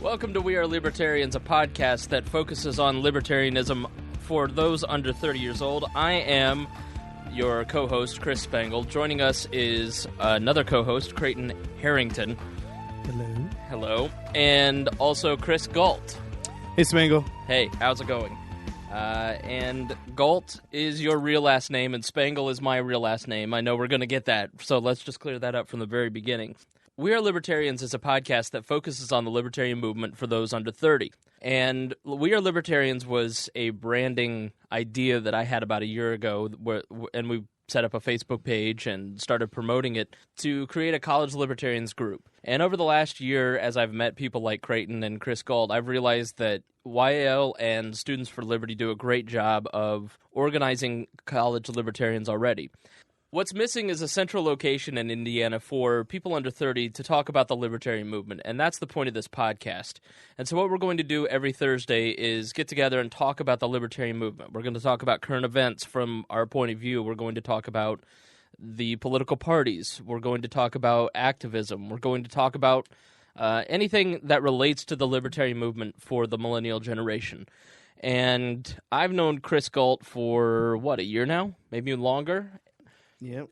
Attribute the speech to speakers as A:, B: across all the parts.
A: Welcome to We Are Libertarians, a podcast that focuses on libertarianism for those under 30 years old. I am your co-host, Chris Spangle. Joining us is another co-host, Creighton Harrington.
B: Hello.
A: Hello. And also Chris Galt.
B: Hey, Spangle.
A: Hey, how's it going? And Galt is your real last name, and Spangle is my real last name. I know we're going to get that, so let's just clear that up from the very beginning. We Are Libertarians is a podcast that focuses on the libertarian movement for those under 30. And We Are Libertarians was a branding idea that I had about a year ago, and we set up a Facebook page and started promoting it to create a college libertarians group. And over the last year, as I've met people like Creighton and Chris Galt, I've realized that YAL and Students for Liberty do a great job of organizing college libertarians already. What's missing is a central location in Indiana for people under 30 to talk about the libertarian movement, and that's the point of this podcast. And so what we're going to do every Thursday is get together and talk about the libertarian movement. We're going to talk about current events from our point of view. We're going to talk about the political parties. We're going to talk about activism. We're going to talk about anything that relates to the libertarian movement for the millennial generation. And I've known Chris Galt for, a year now? Maybe longer?
B: Yep.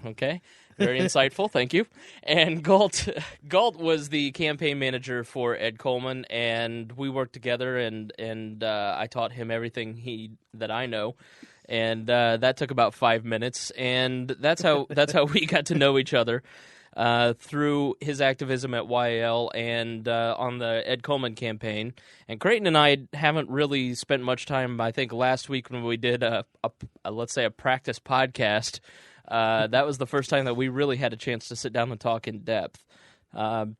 A: Okay. Very insightful. Thank you. And Galt was the campaign manager for Ed Coleman, and we worked together, and I taught him everything that I know. And that took about 5 minutes, and that's how we got to know each other through his activism at YAL and on the Ed Coleman campaign. And Creighton and I haven't really spent much time. I think last week when we did let's say a practice podcast, that was the first time that we really had a chance to sit down and talk in depth. And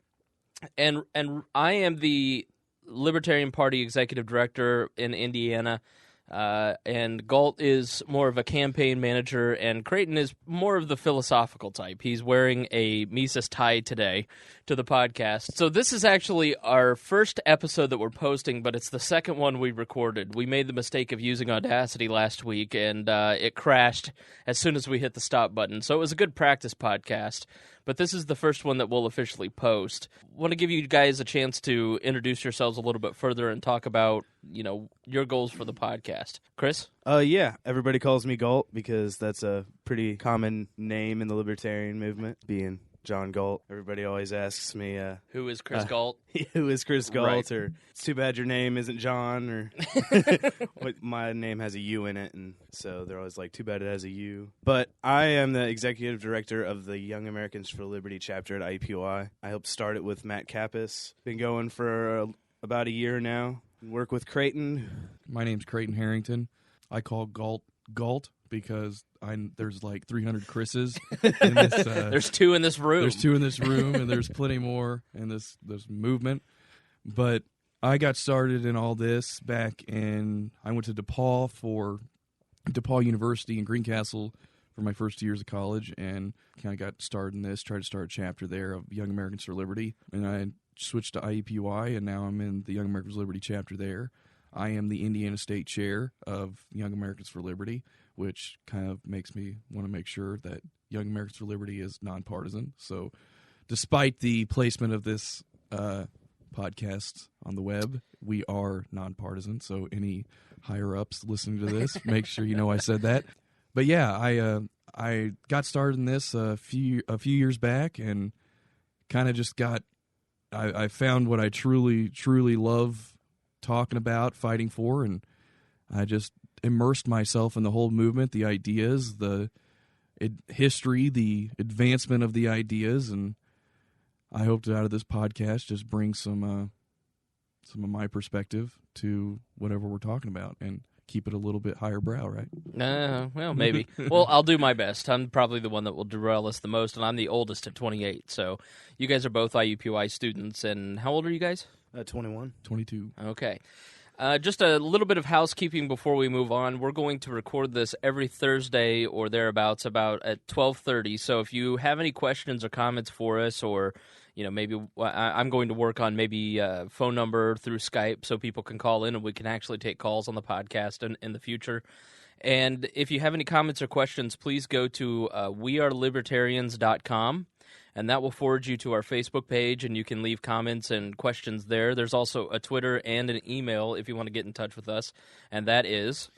A: I am the Libertarian Party executive director in Indiana. And Galt is more of a campaign manager, and Creighton is more of the philosophical type. He's wearing a Mises tie today to the podcast. So this is actually our first episode that we're posting, but it's the second one we recorded. We made the mistake of using Audacity last week, and it crashed as soon as we hit the stop button. So it was a good practice podcast, but this is the first one that we'll officially post. I want to give you guys a chance to introduce yourselves a little bit further and talk about, your goals for the podcast. Chris?
B: Yeah, everybody calls me Galt because that's a pretty common name in the libertarian movement, being John Galt. Everybody always asks me,
A: who is Chris Galt?
B: Who is Chris Galt?
A: Right.
B: Or it's too bad your name isn't John, or my name has a U in it, and so they're always like, too bad it has a U. But I am the executive director of the Young Americans for Liberty chapter at IUPUI. I helped start it with Matt Kappas. Been going for about a year now. Work with Creighton.
C: My name's Creighton Harrington. I call Galt because there's like 300 Chris's in this.
A: There's two in this room.
C: There's two in this room, and there's plenty more in this movement. But I got started in all this back in. I went to DePaul University in Greencastle for my first 2 years of college, and kind of got started in this. Tried to start a chapter there of Young Americans for Liberty, and I switched to IUPUI, and now I'm in the Young Americans for Liberty chapter there. I am the Indiana State Chair of Young Americans for Liberty, which kind of makes me want to make sure that Young Americans for Liberty is nonpartisan. So despite the placement of this podcast on the web, we are nonpartisan. So any higher-ups listening to this, make sure you know I said that. But yeah, I got started in this a few years back, and kind of just I found what I truly, truly love talking about, fighting for, and I just immersed myself in the whole movement, the ideas, the history, the advancement of the ideas, and I hope to, out of this podcast, just bring some of my perspective to whatever we're talking about, and keep it a little bit higher brow, right?
A: Well, maybe. Well, I'll do my best. I'm probably the one that will derail us the most, and I'm the oldest at 28. So you guys are both IUPUI students, and how old are you guys?
B: 21.
C: 22.
A: Okay. Just a little bit of housekeeping before we move on. We're going to record this every Thursday or thereabouts about at 12:30. So if you have any questions or comments for us, or maybe I'm going to work on maybe a phone number through Skype so people can call in and we can actually take calls on the podcast in the future. And if you have any comments or questions, please go to wearelibertarians.com. and that will forward you to our Facebook page, and you can leave comments and questions there. There's also a Twitter and an email if you want to get in touch with us, and that is...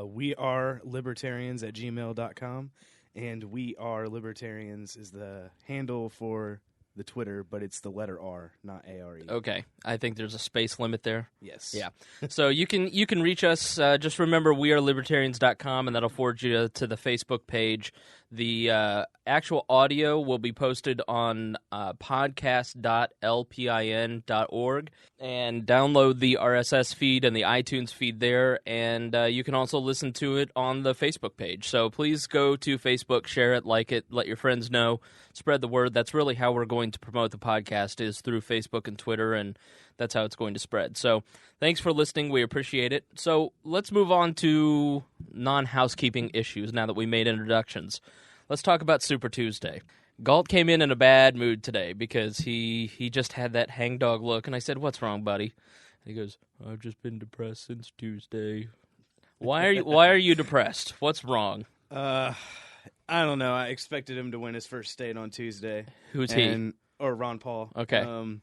B: we are libertarians at gmail.com, and we are libertarians is the handle for the Twitter, but it's the letter R, not ARE.
A: Okay, I think there's a space limit there.
B: Yes.
A: Yeah. So you can reach us. Just remember, wearelibertarians.com, and that'll forward you to the Facebook page. The actual audio will be posted on podcast.lpin.org, and download the RSS feed and the iTunes feed there, and you can also listen to it on the Facebook page. So please go to Facebook, share it, like it, let your friends know, spread the word. That's really how we're going to promote the podcast, is through Facebook and Twitter, and that's how it's going to spread. So thanks for listening. We appreciate it. So let's move on to non-housekeeping issues now that we made introductions. Let's talk about Super Tuesday. Galt came in a bad mood today because he just had that hangdog look, and I said, "What's wrong, buddy?" And he goes, "I've just been depressed since Tuesday." Why are you depressed? What's wrong?
B: I don't know. I expected him to win his first state on Tuesday.
A: Who's he?
B: Or Ron Paul.
A: Okay.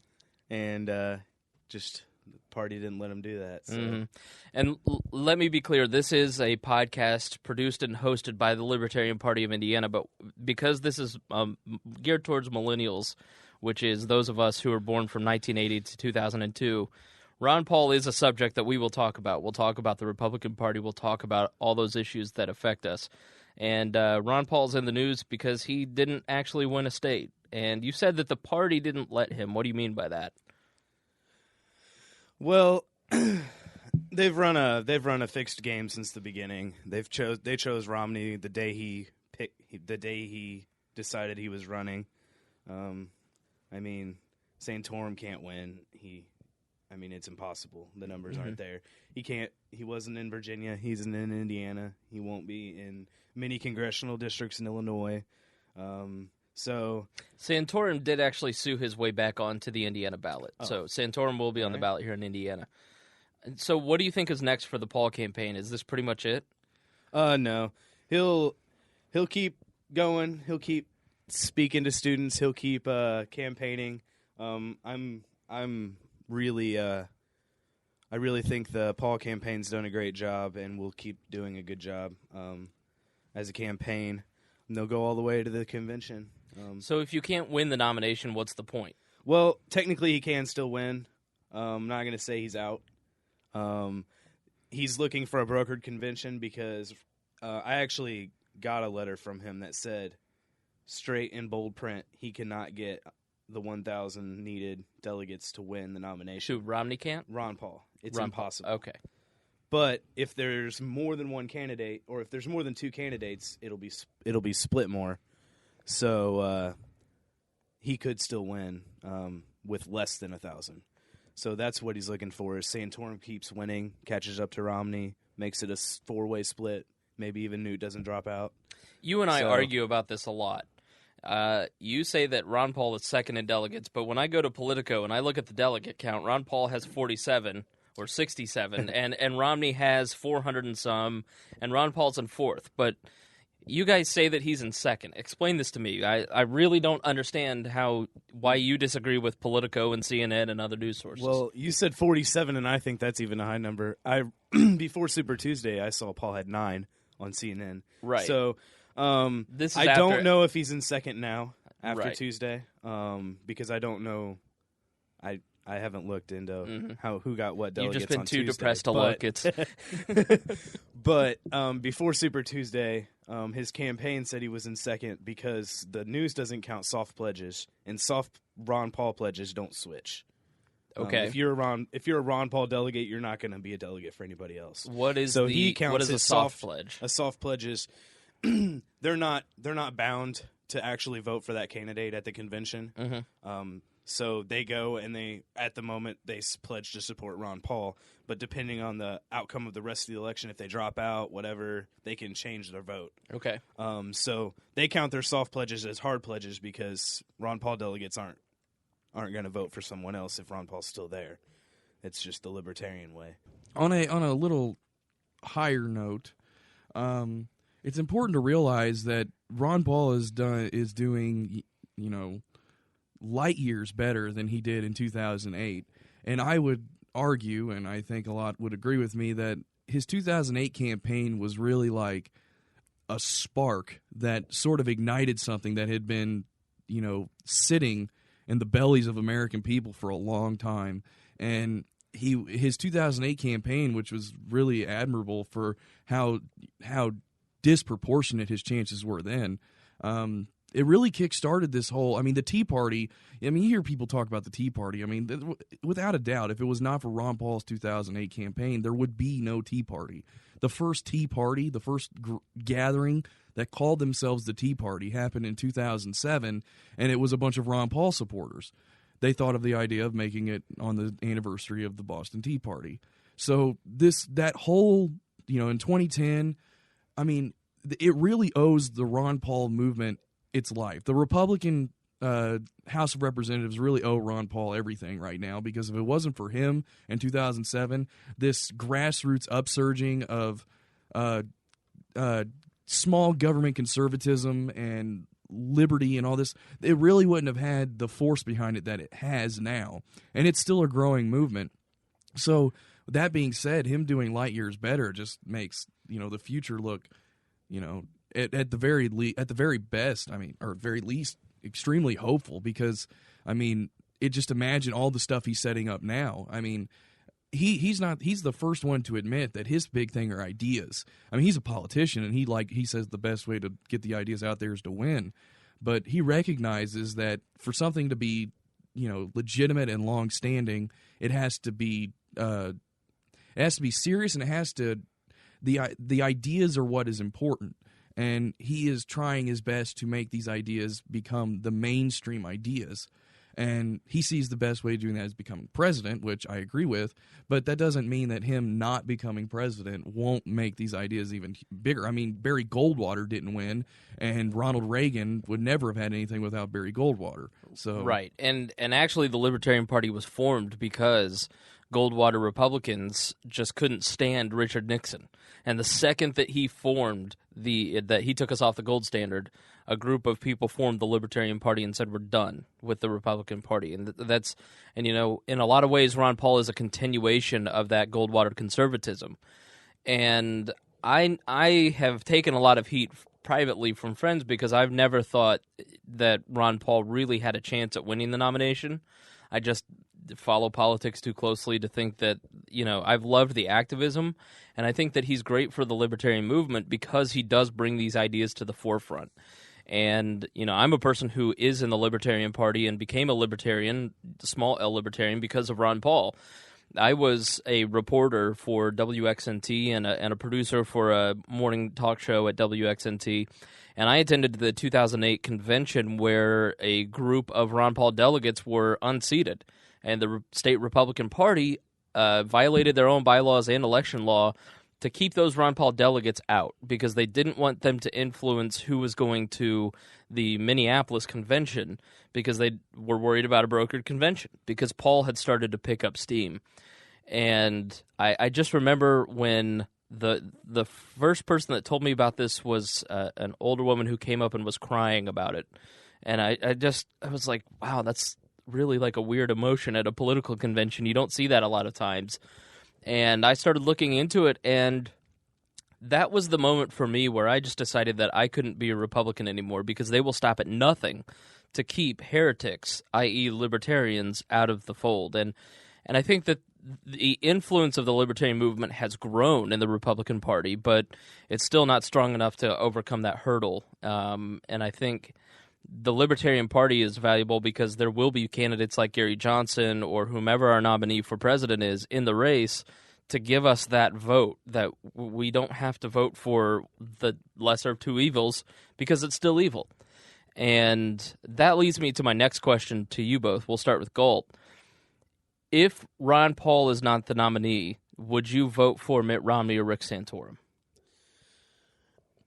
B: Just the party didn't let him do that. So.
A: Mm-hmm. And let me be clear, this is a podcast produced and hosted by the Libertarian Party of Indiana, but because this is geared towards millennials, which is those of us who were born from 1980 to 2002, Ron Paul is a subject that we will talk about. We'll talk about the Republican Party. We'll talk about all those issues that affect us. And Ron Paul's in the news because he didn't actually win a state. And you said that the party didn't let him. What do you mean by that?
B: Well, they've run a fixed game since the beginning. They chose Romney the day he decided he was running. Santorum can't win. It's impossible. The numbers aren't there. He wasn't in Virginia. He's in Indiana. He won't be in many congressional districts in Illinois. So
A: Santorum did actually sue his way back onto the Indiana ballot.
B: Oh.
A: So Santorum will be on the ballot here in Indiana. So what do you think is next for the Paul campaign? Is this pretty much it?
B: No. He'll keep going. He'll keep speaking to students. He'll keep campaigning. I really think the Paul campaign's done a great job and will keep doing a good job as a campaign. And they'll go all the way to the convention.
A: So if you can't win the nomination, what's the point?
B: Well, technically he can still win. I'm not going to say he's out. He's looking for a brokered convention because I actually got a letter from him that said, straight in bold print, he cannot get the 1,000 needed delegates to win the nomination.
A: So Romney can't?
B: Ron Paul. It's
A: Ron
B: impossible.
A: Paul. Okay.
B: But if there's more than one candidate, or if there's more than two candidates, it'll be split more. So he could still win with less than 1,000. So that's what he's looking for. Is Santorum keeps winning, catches up to Romney, makes it a four-way split. Maybe even Newt doesn't drop out.
A: You and I argue about this a lot. You say that Ron Paul is second in delegates, but when I go to Politico and I look at the delegate count, Ron Paul has 47 or 67, and Romney has 400 and some, and Ron Paul's in fourth. But you guys say that he's in second. Explain this to me. I really don't understand why you disagree with Politico and CNN and other news sources.
B: Well, you said 47, and I think that's even a high number. Before Super Tuesday, I saw Paul had 9 on CNN.
A: Right.
B: So
A: this is
B: I don't know if he's in second now after
A: Right.
B: Tuesday because I don't know. I haven't looked into who got what
A: You've
B: delegates
A: just been
B: on
A: too
B: Tuesday,
A: depressed to
B: but-
A: look. It's
B: But before Super Tuesday, his campaign said he was in second because the news doesn't count soft pledges, and soft Ron Paul pledges don't switch.
A: okay.
B: If you're a Ron Paul delegate, you're not going to be a delegate for anybody else.
A: What is
B: So
A: the
B: he counts
A: what is a
B: his
A: soft
B: soft-
A: pledge?
B: A soft pledge is they're not bound to actually vote for that candidate at the convention. So they go and at the moment they pledge to support Ron Paul, but depending on the outcome of the rest of the election, if they drop out, whatever, they can change their vote.
A: Okay.
B: So they count their soft pledges as hard pledges because Ron Paul delegates aren't going to vote for someone else if Ron Paul's still there. It's just the libertarian way.
C: On a little higher note, it's important to realize that Ron Paul is doing light years better than he did in 2008. And I would argue, and I think a lot would agree with me, that his 2008 campaign was really like a spark that sort of ignited something that had been, sitting in the bellies of American people for a long time. And his 2008 campaign, which was really admirable for how disproportionate his chances were then, it really kick-started this whole, the Tea Party. You hear people talk about the Tea Party. Without a doubt, if it was not for Ron Paul's 2008 campaign, there would be no Tea Party. The first Tea Party, the first gathering that called themselves the Tea Party, happened in 2007, and it was a bunch of Ron Paul supporters. They thought of the idea of making it on the anniversary of the Boston Tea Party. So that whole, in 2010, it really owes the Ron Paul movement its life. The Republican House of Representatives really owe Ron Paul everything right now, because if it wasn't for him in 2007, this grassroots upsurging of small government conservatism and liberty and all this, it really wouldn't have had the force behind it that it has now. And it's still a growing movement. So that being said, him doing light years better just makes, the future look, at the very best, or very least, extremely hopeful, because, just imagine all the stuff he's setting up now. He's the first one to admit that his big thing are ideas. He's a politician, and he says the best way to get the ideas out there is to win. But he recognizes that for something to be, legitimate and long-standing, it has to be serious, and it has to the ideas are what is important. And he is trying his best to make these ideas become the mainstream ideas. And he sees the best way of doing that is becoming president, which I agree with. But that doesn't mean that him not becoming president won't make these ideas even bigger. Barry Goldwater didn't win, and Ronald Reagan would never have had anything without Barry Goldwater. So
A: right. And actually the Libertarian Party was formed because Goldwater Republicans just couldn't stand Richard Nixon. And the second that he formed that he took us off the gold standard, a group of people formed the Libertarian Party and said, we're done with the Republican Party. And in a lot of ways, Ron Paul is a continuation of that Goldwater conservatism. And I have taken a lot of heat privately from friends because I've never thought that Ron Paul really had a chance at winning the nomination. I just follow politics too closely to think that, I've loved the activism, and I think that he's great for the libertarian movement because he does bring these ideas to the forefront. And, I'm a person who is in the Libertarian Party and became a libertarian, small L libertarian, because of Ron Paul. I was a reporter for WXNT and a producer for a morning talk show at WXNT, and I attended the 2008 convention where a group of Ron Paul delegates were unseated, and the state Republican Party violated their own bylaws and election law to keep those Ron Paul delegates out because they didn't want them to influence who was going to the Minneapolis convention because they were worried about a brokered convention because Paul had started to pick up steam. And I just remember when the first person that told me about this was an older woman who came up and was crying about it. And I was like, wow, that's really like a weird emotion at a political convention. You don't see that a lot of times. And I started looking into it, and that was the moment for me where I just decided that I couldn't be a Republican anymore because they will stop at nothing to keep heretics, i.e. libertarians, out of the fold. And I think that the influence of the libertarian movement has grown in the Republican Party, but it's still not strong enough to overcome that hurdle. And I think the Libertarian Party is valuable because there will be candidates like Gary Johnson or whomever our nominee for president is in the race to give us that vote, that we don't have to vote for the lesser of two evils because it's still evil. And that leads me to my next question to you both. We'll start with Galt. If Ron Paul is not the nominee, would you vote for Mitt Romney or Rick Santorum?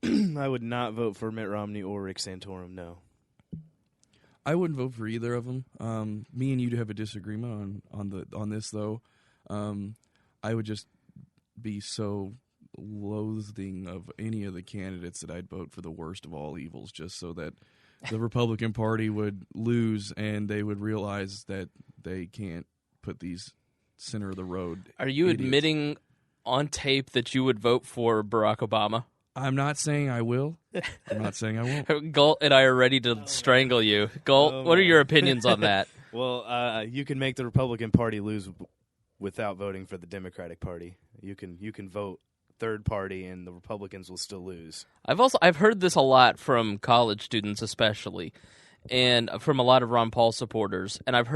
B: I would not vote for Mitt Romney or Rick Santorum, no.
C: I wouldn't vote for either of them. Me and you do have a disagreement on this, though. I would just be so loathing of any of the candidates that I'd vote for the worst of all evils, just so that the Republican Party would lose and they would realize that they can't put these center of the road.
A: Are you
C: idiots.
A: admitting on tape that you would vote for Barack Obama?
C: I'm not saying I will. I'm not saying I won't.
A: Galt and I are ready to strangle you. Galt, what are your opinions on that?
B: Well, you can make the Republican Party lose without voting for the Democratic Party. You can vote third party, and the Republicans will still lose.
A: I've heard this a lot from college students, especially, and from a lot of Ron Paul supporters. And I've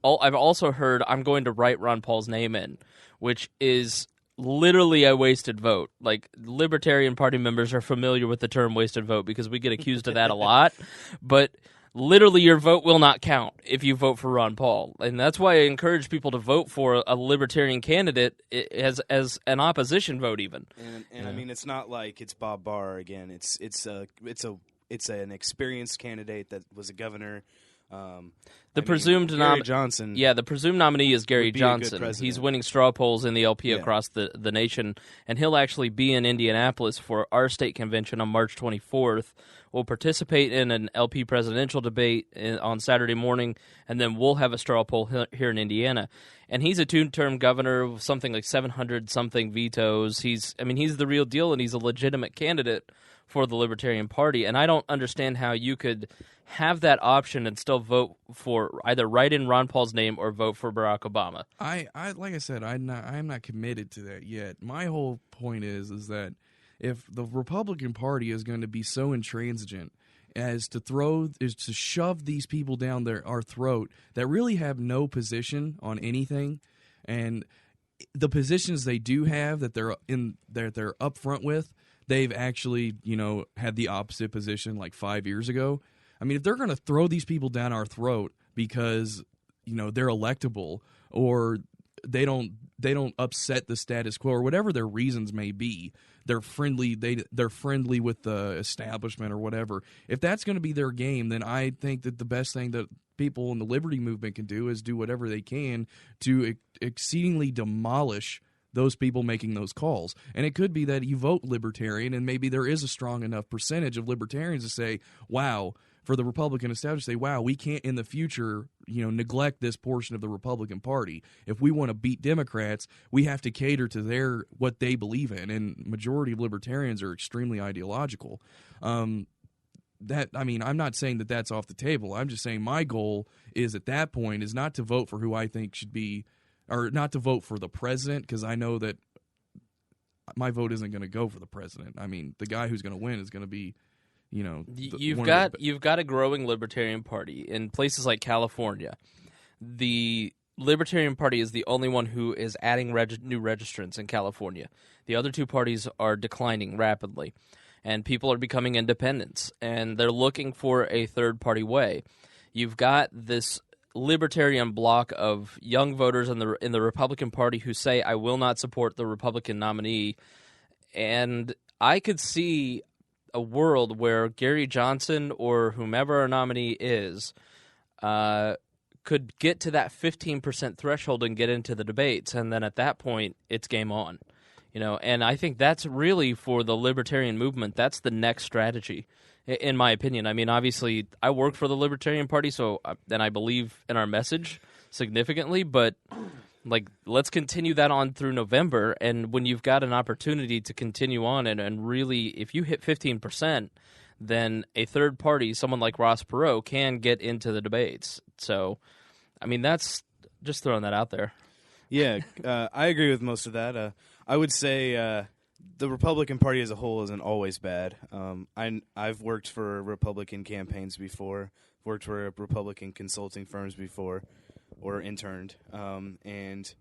A: also heard I'm going to write Ron Paul's name in, which is literally a wasted vote. Like, Libertarian Party members are familiar with the term wasted vote because we get accused of that a lot. But literally, your vote will not count if you vote for Ron Paul. And that's why I encourage people to vote for a Libertarian candidate as an opposition vote even.
B: And I mean, it's not like it's Bob Barr again. It's an experienced candidate that was a governor.
A: Gary
B: Johnson.
A: Yeah, the presumed nominee is Gary Johnson. He's winning straw polls in the LP across the nation, and he'll actually be in Indianapolis for our state convention on March 24th. We'll participate in an LP presidential debate on Saturday morning, and then we'll have a straw poll here in Indiana. And he's a two-term governor with something like 700-something vetoes. He's the real deal, and he's a legitimate candidate for the Libertarian Party. And I don't understand how you could have that option and still vote for either write in Ron Paul's name or vote for Barack Obama.
C: I like I said, I'm not committed to that yet. My whole point is that if the Republican Party is going to be so intransigent as to shove these people down our throat that really have no position on anything, and the positions they do have that they're up front with, they've actually had the opposite position like 5 years ago. I mean, if they're going to throw these people down our throat because they're electable or they don't upset the status quo or whatever their reasons may be, they're friendly with the establishment or whatever. If that's going to be their game, then I think that the best thing that people in the liberty movement can do is do whatever they can to exceedingly demolish those people making those calls. And it could be that you vote libertarian and maybe there is a strong enough percentage of libertarians to say, wow, for the Republican establishment, say, wow, we can't in the future, neglect this portion of the Republican Party. If we want to beat Democrats, we have to cater to what they believe in. And majority of libertarians are extremely ideological. I'm not saying that that's off the table. I'm just saying my goal is at that point is not to vote for who I think should be, or not to vote for the president, because I know that my vote isn't going to go for the president. I mean, the guy who's going to win is going to be,
A: you've got a growing Libertarian Party in places like California. The Libertarian Party is the only one who is adding new registrants in California. The other two parties are declining rapidly, and people are becoming independents, and they're looking for a third-party way. You've got this libertarian bloc of young voters in the Republican Party who say, I will not support the Republican nominee, and I could see a world where Gary Johnson or whomever our nominee is could get to that 15% threshold and get into the debates, and then at that point, it's game on. And I think that's really, for the libertarian movement, that's the next strategy, in my opinion. I mean, obviously, I work for the Libertarian Party, and I believe in our message significantly, but let's continue that on through November, and when you've got an opportunity to continue on and really, if you hit 15%, then a third party, someone like Ross Perot, can get into the debates. So, I mean, that's just throwing that out there.
B: Yeah, I agree with most of that. I would say the Republican Party as a whole isn't always bad. I've worked for Republican campaigns before, worked for Republican consulting firms before, or interned, and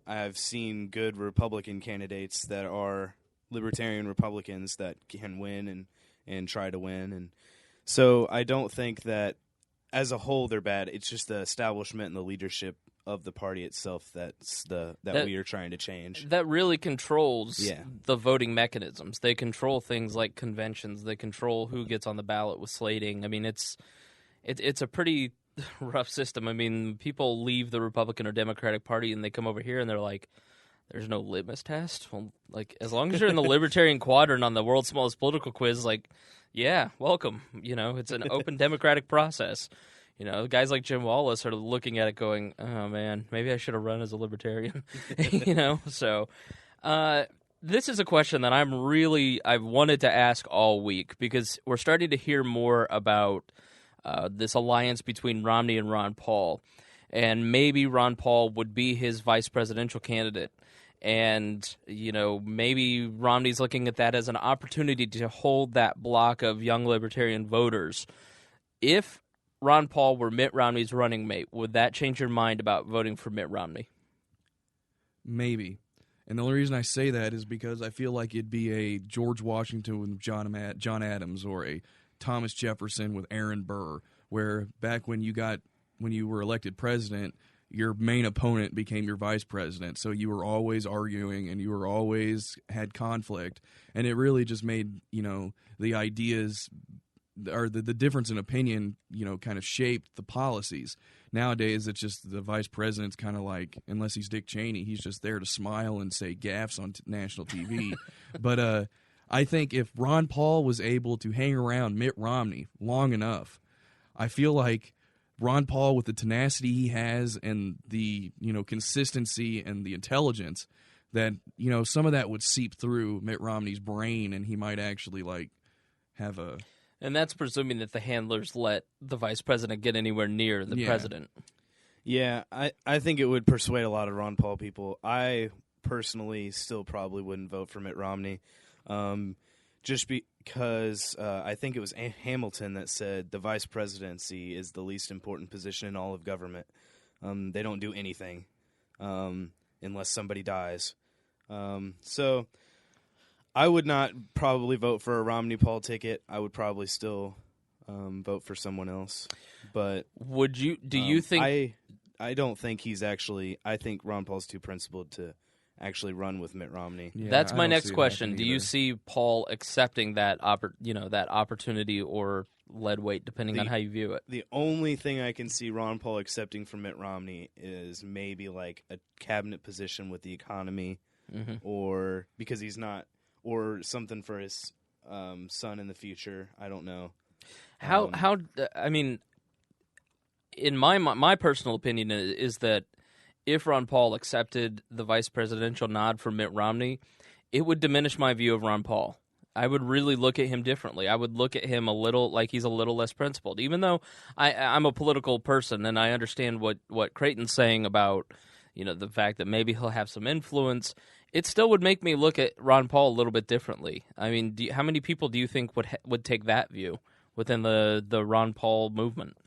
B: I've seen good Republican candidates that are libertarian Republicans that can win and try to win. And so I don't think that as a whole they're bad. It's just the establishment and the leadership of the party itself that we are trying to change. That
A: really controls the voting mechanisms. They control things like conventions. They control who gets on the ballot with slating. I mean, it's a pretty rough system. I mean, people leave the Republican or Democratic Party and they come over here and they're like, There's no litmus test. Well, like, as long as you're in the libertarian quadrant on the world's smallest political quiz, like, yeah, welcome. You know, it's an open democratic process. You know, guys like Jim Wallace are looking at it going, oh, man, maybe I should have run as a libertarian. You know, so this is a question that I've wanted to ask all week, because we're starting to hear more about this alliance between Romney and Ron Paul. And maybe Ron Paul would be his vice presidential candidate. And, you know, maybe Romney's looking at that as an opportunity to hold that block of young libertarian voters. If Ron Paul were Mitt Romney's running mate, would that change your mind about voting for Mitt Romney?
C: Maybe. And the only reason I say that is because I feel like it'd be a George Washington with John Adams, or a Thomas Jefferson with Aaron Burr, where back when you were elected president, your main opponent became your vice president. So you were always arguing, and you were always had conflict. And it really just made, you know, the ideas or the difference in opinion, you know, kind of shaped the policies. Nowadays, it's just the vice president's kind of like, unless he's Dick Cheney, he's just there to smile and say gaffes on national TV. But I think if Ron Paul was able to hang around Mitt Romney long enough, I feel like Ron Paul, with the tenacity he has and the, you know, consistency and the intelligence, that, you know, some of that would seep through Mitt Romney's brain, and he might actually like have a.
A: And that's presuming that the handlers let the vice president get anywhere near the president.
B: Yeah, I think it would persuade a lot of Ron Paul people. I personally still probably wouldn't vote for Mitt Romney. Just because I think it was Hamilton that said the vice presidency is the least important position in all of government. They don't do anything unless somebody dies. So I would not probably vote for a Romney-Paul ticket. I would probably still vote for someone else. But
A: would you? Do you think?
B: I don't think he's actually. I think Ron Paul's too principled to actually run with Mitt Romney.
C: Yeah,
A: that's my next
C: see it
A: question.
C: happening
A: Do you
C: either.
A: see Paul accepting that that opportunity or lead weight, depending on how you view it?
B: The only thing I can see Ron Paul accepting from Mitt Romney is maybe like a cabinet position with the economy, or because he's not, or something for his son in the future. I don't know.
A: I mean, in my personal opinion is that if Ron Paul accepted the vice presidential nod for Mitt Romney, it would diminish my view of Ron Paul. I would really look at him differently. I would look at him a little like he's a little less principled, even though I'm a political person and I understand what Creighton's saying about, you know, the fact that maybe he'll have some influence. It still would make me look at Ron Paul a little bit differently. I mean, how many people do you think would take that view within the Ron Paul movement?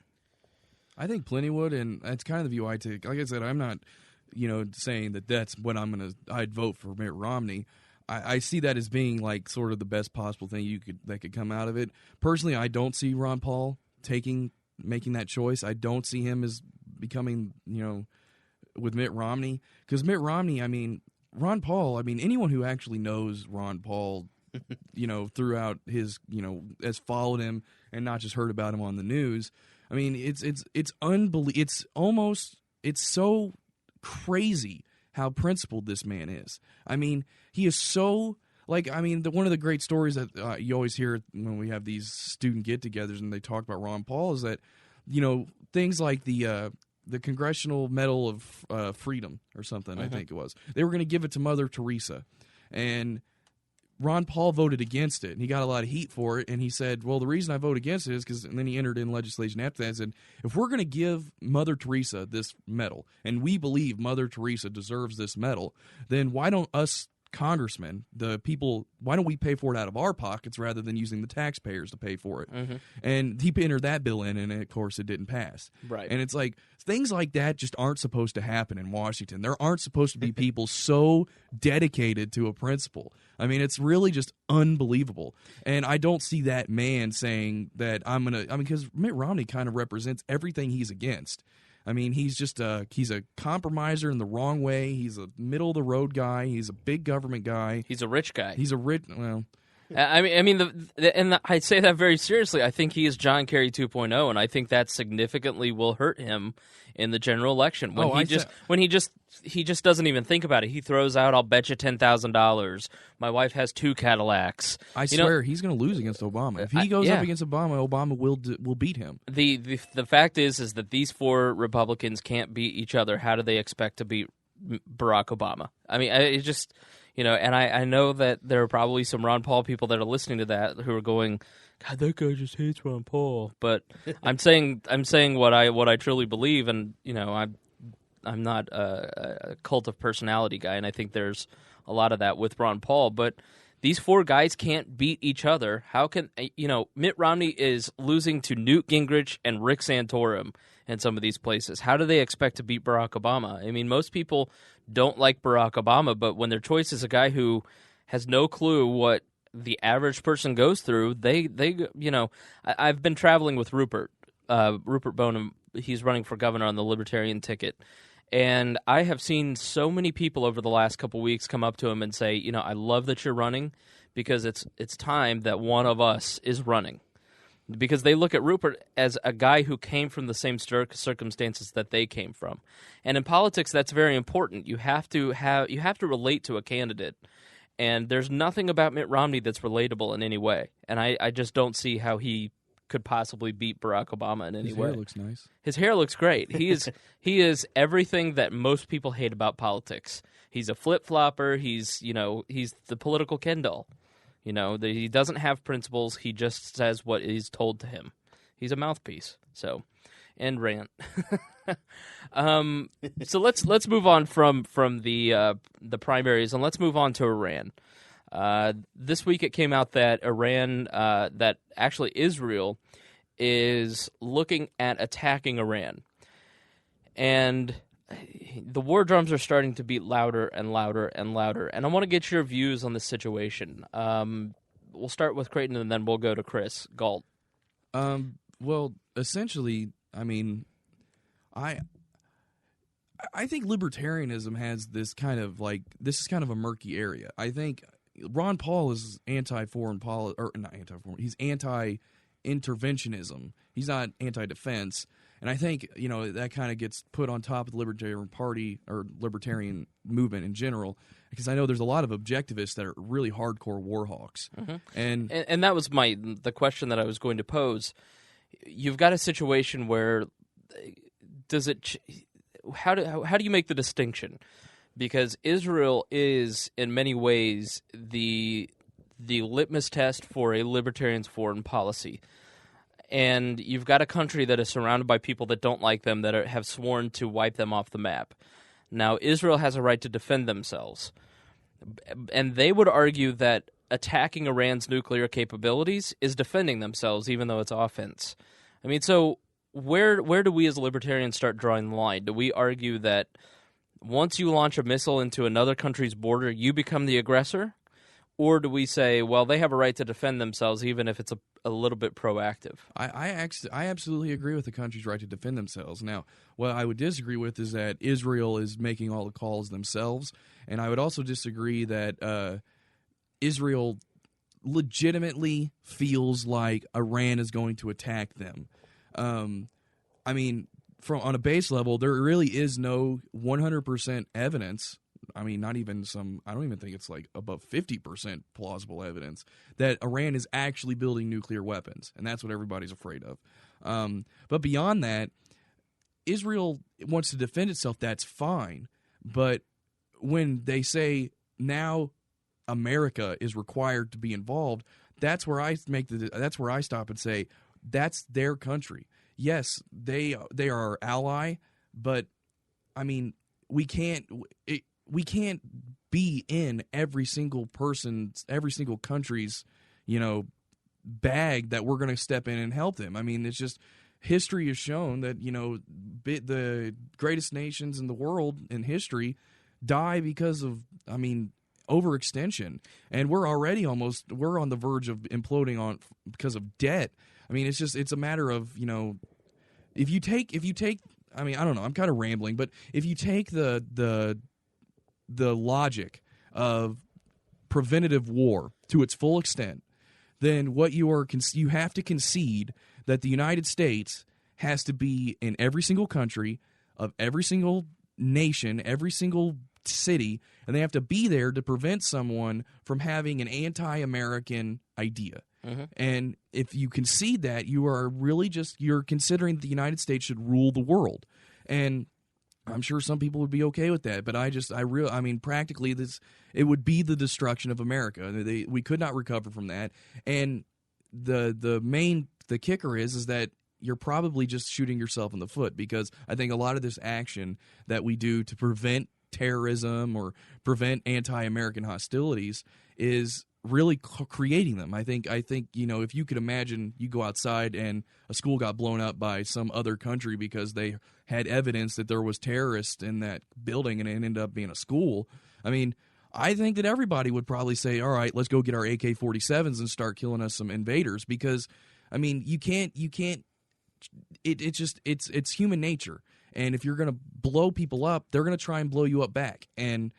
C: I think plenty would, and that's kind of the view I take. Like I said, I'm not, you know, saying that that's what I'd vote for Mitt Romney. I see that as being like sort of the best possible thing that could come out of it. Personally, I don't see Ron Paul making that choice. I don't see him as becoming, you know, with Mitt Romney, because Mitt Romney, I mean, Ron Paul, I mean, anyone who actually knows Ron Paul, you know, throughout his, you know, has followed him and not just heard about him on the news. I mean, it's unbelievable. It's so crazy how principled this man is. I mean, he is so, like, I mean, one of the great stories that you always hear when we have these student get-togethers and they talk about Ron Paul is that, you know, things like the Congressional Medal of Freedom or something, I think it was. They were going to give it to Mother Teresa, and Ron Paul voted against it, and he got a lot of heat for it, and he said, well, the reason I vote against it is because, and then he entered in legislation after that and said, if we're going to give Mother Teresa this medal, and we believe Mother Teresa deserves this medal, then why don't us congressmen, the people, why don't we pay for it out of our pockets rather than using the taxpayers to pay for it? And he entered that bill in, and of course it didn't pass.
A: Right.
C: And it's like, things like that just aren't supposed to happen in Washington. There aren't supposed to be people so dedicated to a principle. I mean, it's really just unbelievable. And I don't see that man saying that because Mitt Romney kind of represents everything he's against. I mean, he's just he's a compromiser in the wrong way. He's a middle of the road guy. He's a big government guy.
A: He's a rich guy.
C: Well,
A: And I say that very seriously. I think he is John Kerry 2.0, and I think that significantly will hurt him in the general election. When he just doesn't even think about it. He throws out, "I'll bet you $10,000. My wife has 2 Cadillacs."
C: I swear he's going to lose against Obama. If he goes up against Obama, Obama will beat him.
A: The fact is that these 4 Republicans can't beat each other. How do they expect to beat Barack Obama? I mean, it just. And I know that there are probably some Ron Paul people that are listening to that who are going, "God, that guy just hates Ron Paul." But I'm saying what I truly believe, and I'm not a cult of personality guy, and I think there's a lot of that with Ron Paul. But these 4 guys can't beat each other. How can Mitt Romney is losing to Newt Gingrich and Rick Santorum in some of these places. How do they expect to beat Barack Obama? I mean, most people don't like Barack Obama, but when their choice is a guy who has no clue what the average person goes through, I've been traveling with Rupert Bonham. He's running for governor on the Libertarian ticket. And I have seen so many people over the last couple weeks come up to him and say, "I love that you're running because it's time that one of us is running." Because they look at Rupert as a guy who came from the same circumstances that they came from. And in politics, that's very important. You have to relate to a candidate. And there's nothing about Mitt Romney that's relatable in any way. And I just don't see how he could possibly beat Barack Obama in any way.
C: His hair looks nice. His
A: hair looks great. He is everything that most people hate about politics. He's a flip-flopper. He's the political Ken doll. He doesn't have principles. He just says what is told to him. He's a mouthpiece. So, end rant. So let's move on from the primaries, and let's move on to Iran. This week it came out that that actually Israel is looking at attacking Iran. And the war drums are starting to beat louder and louder and louder. And I want to get your views on this situation. We'll start with Creighton, and then we'll go to Chris Galt.
C: Well, essentially, I mean, I think libertarianism has this kind of this is kind of a murky area. I think Ron Paul is anti-foreign policy, or not anti-foreign. He's anti-interventionism. He's not anti-defense. And I think, that kind of gets put on top of the Libertarian Party or libertarian movement in general, because I know there's a lot of objectivists that are really hardcore war hawks. Mm-hmm.
A: And that was the question that I was going to pose. You've got a situation where how do you make the distinction? Because Israel is in many ways the litmus test for a libertarian's foreign policy. And you've got a country that is surrounded by people that don't like them, that have sworn to wipe them off the map. Now, Israel has a right to defend themselves. And they would argue that attacking Iran's nuclear capabilities is defending themselves, even though it's offense. I mean, so where do we as libertarians start drawing the line? Do we argue that once you launch a missile into another country's border, you become the aggressor? Or do we say, well, they have a right to defend themselves, even if it's a little bit proactive?
C: I absolutely agree with the country's right to defend themselves. Now, what I would disagree with is that Israel is making all the calls themselves, and I would also disagree that Israel legitimately feels like Iran is going to attack them. I mean, on a base level, there really is no 100% evidence. I mean, not even I don't even think it's above 50% plausible evidence that Iran is actually building nuclear weapons, and that's what everybody's afraid of. But beyond that, Israel wants to defend itself, that's fine. But when they say now America is required to be involved, that's where I stop and say that's their country. Yes, they are our ally, but I mean, we can't be in every single country's, bag that we're going to step in and help them. I mean, it's just history has shown that, the greatest nations in the world in history die because of, overextension. And we're already we're on the verge of imploding because of debt. I mean, it's a matter of, if you take, I mean, I don't know, I'm kind of rambling, but if you take the logic of preventative war to its full extent, then what you have to concede that the United States has to be in every single country of every single nation, every single city, and they have to be there to prevent someone from having an anti-American idea.
A: Mm-hmm.
C: And if you concede that, you are really you're considering that the United States should rule the world. And I'm sure some people would be okay with that, but I mean, practically it would be the destruction of America. We could not recover from that. And the kicker is that you're probably just shooting yourself in the foot, because I think a lot of this action that we do to prevent terrorism or prevent anti-American hostilities is really creating them. I think if you could imagine, you go outside and a school got blown up by some other country because they had evidence that there was terrorists in that building and it ended up being a school. I mean, I think that everybody would probably say, all right, let's go get our AK-47s and start killing us some invaders, because I mean, you can't it's human nature. And if you're going to blow people up, they're going to try and blow you up back. And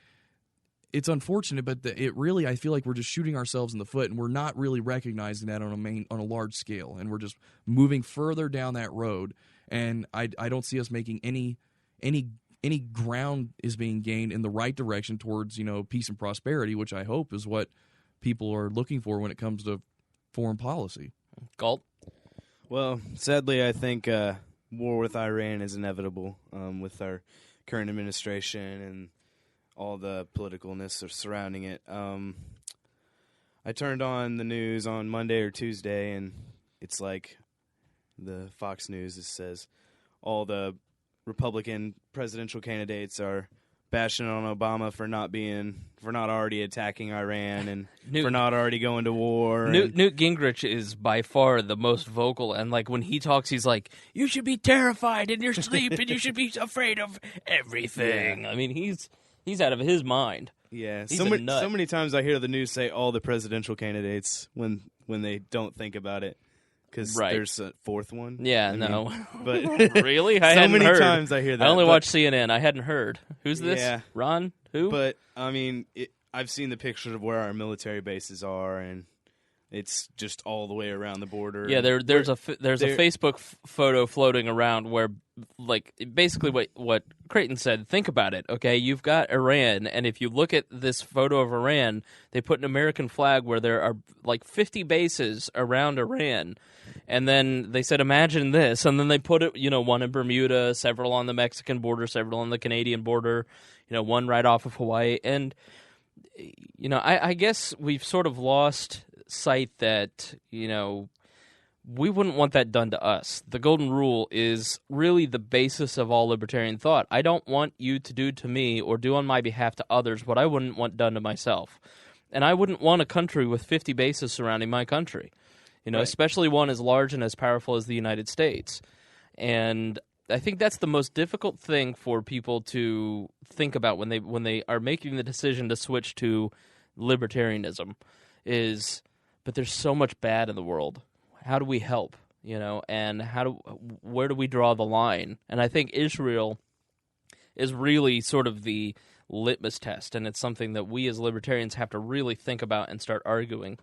C: it's unfortunate, but I feel like we're just shooting ourselves in the foot, and we're not really recognizing that on a large scale, and we're just moving further down that road. And I don't see us making any ground is being gained in the right direction towards peace and prosperity, which I hope is what people are looking for when it comes to foreign policy.
A: Galt?
B: Well, sadly, I think war with Iran is inevitable with our current administration and all the politicalness surrounding it. I turned on the news on Monday or Tuesday, and it's like the Fox News says all the Republican presidential candidates are bashing on Obama for not already attacking Iran and for not already going to war.
A: Newt Gingrich is by far the most vocal, and like when he talks, he's like, "You should be terrified in your sleep, and you should be afraid of everything." Yeah. I mean, he's out of his mind.
B: Yeah,
A: he's
B: so
A: a nut.
B: many times I hear the news say all the presidential candidates when they don't think about it. Because there's a fourth one.
A: Yeah, no.
B: But
A: really? I hadn't heard.
B: So many times I hear that.
A: I only watch CNN. I hadn't heard. Who's this?
B: Yeah.
A: Ron? Who?
B: But, I mean, I've seen the pictures of where our military bases are, and it's just all the way around the border.
A: Yeah, there's a Facebook photo floating around where, like, basically what Creighton said. Think about it, okay? You've got Iran, and if you look at this photo of Iran, they put an American flag where there are, like, 50 bases around Iran. And then they said, imagine this. And then they put it, one in Bermuda, several on the Mexican border, several on the Canadian border, one right off of Hawaii. And, I guess we've sort of lost sight that, we wouldn't want that done to us. The golden rule is really the basis of all libertarian thought. I don't want you to do to me or do on my behalf to others what I wouldn't want done to myself. And I wouldn't want a country with 50 bases surrounding my country. Right. Especially one as large and as powerful as the United States. And I think that's the most difficult thing for people to think about when they are making the decision to switch to libertarianism but there's so much bad in the world. How do we help? And where do we draw the line? And I think Israel is really sort of the litmus test, and it's something that we as libertarians have to really think about and start arguing.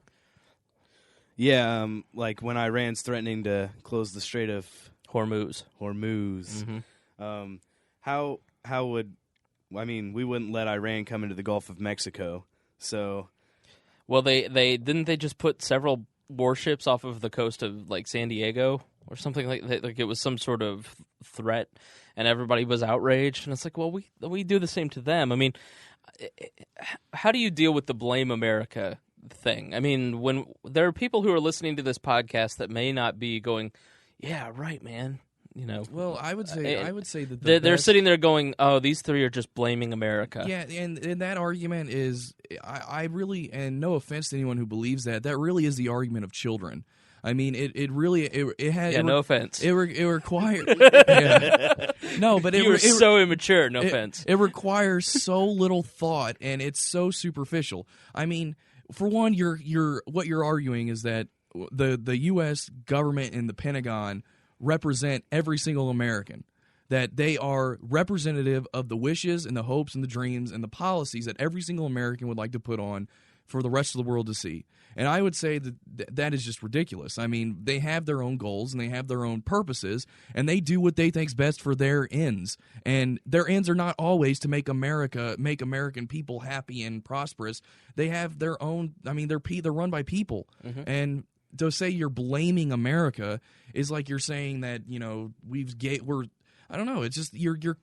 B: Yeah, like when Iran's threatening to close the Strait of
A: Hormuz.
B: Mm-hmm. How would we wouldn't let Iran come into the Gulf of Mexico. So,
A: well, they just put several warships off of the coast of like San Diego or something like that. Like it was some sort of threat, and everybody was outraged. And it's like, well, we do the same to them. I mean, how do you deal with the blame America thing? I mean, when there are people who are listening to this podcast that may not be going, yeah, right, man.
C: Well, I would say that
A: they're sitting there going, "Oh, these three are just blaming America."
C: Yeah, and that argument is, I really, and no offense to anyone who believes that really is the argument of children. I mean, it really has.
A: Yeah, no offense.
C: It requires. Yeah. No, but
A: you were so immature. No offense.
C: It requires so little thought, and it's so superficial. I mean, for one, what you're arguing is that the U.S. government and the Pentagon represent every single American, that they are representative of the wishes and the hopes and the dreams and the policies that every single American would like to put on for the rest of the world to see. And I would say that that is just ridiculous. I mean, they have their own goals and they have their own purposes, and they do what they think's best for their ends. And their ends are not always to make American people happy and prosperous. They have their own. I mean, they're run by people, and to say you're blaming America is like you're saying that we're. I don't know. It's just you're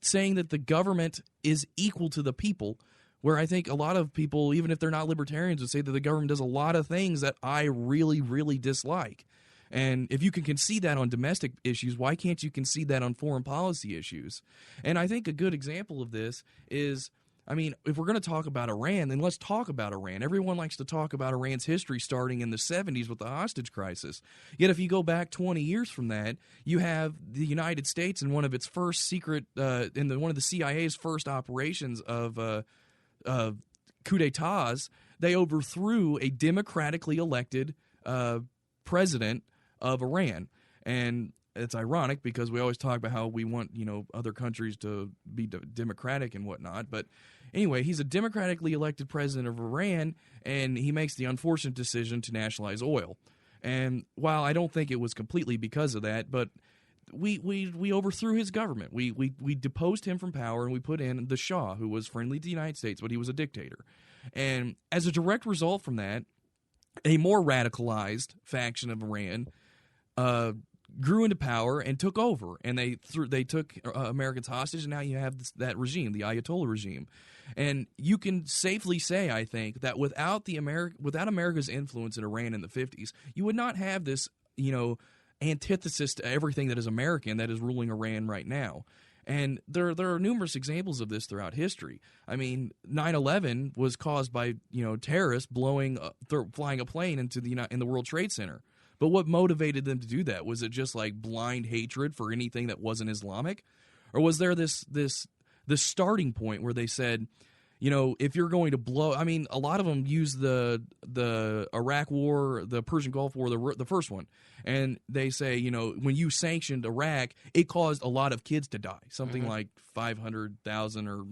C: saying that the government is equal to the people. Where I think a lot of people, even if they're not libertarians, would say that the government does a lot of things that I really, really dislike. And if you can concede that on domestic issues, why can't you concede that on foreign policy issues? And I think a good example of this is, I mean, if we're going to talk about Iran, then let's talk about Iran. Everyone likes to talk about Iran's history starting in the 70s with the hostage crisis. Yet if you go back 20 years from that, you have the United States in one of its first secret, one of the CIA's first operations of coup d'etats, they overthrew a democratically elected president of Iran. And it's ironic because we always talk about how we want, other countries to be democratic and whatnot. But anyway, he's a democratically elected president of Iran, and he makes the unfortunate decision to nationalize oil. And while I don't think it was completely because of that, but we overthrew his government. We deposed him from power, and we put in the Shah, who was friendly to the United States, but he was a dictator. And as a direct result from that, a more radicalized faction of Iran grew into power and took over. And they took Americans hostage, and now you have that regime, the Ayatollah regime. And you can safely say, I think, that without America's influence in Iran in the 50s, you would not have this, antithesis to everything that is American that is ruling Iran right now. And there are numerous examples of this throughout history. I mean, 9/11 was caused by terrorists flying a plane into in the World Trade Center. But what motivated them to do that? Was it just like blind hatred for anything that wasn't Islamic, or was there this starting point where they said, if you're going to blow, I mean, a lot of them use the Iraq War, the Persian Gulf War, the first one, and they say, when you sanctioned Iraq, it caused a lot of kids to die, something like 500,000 or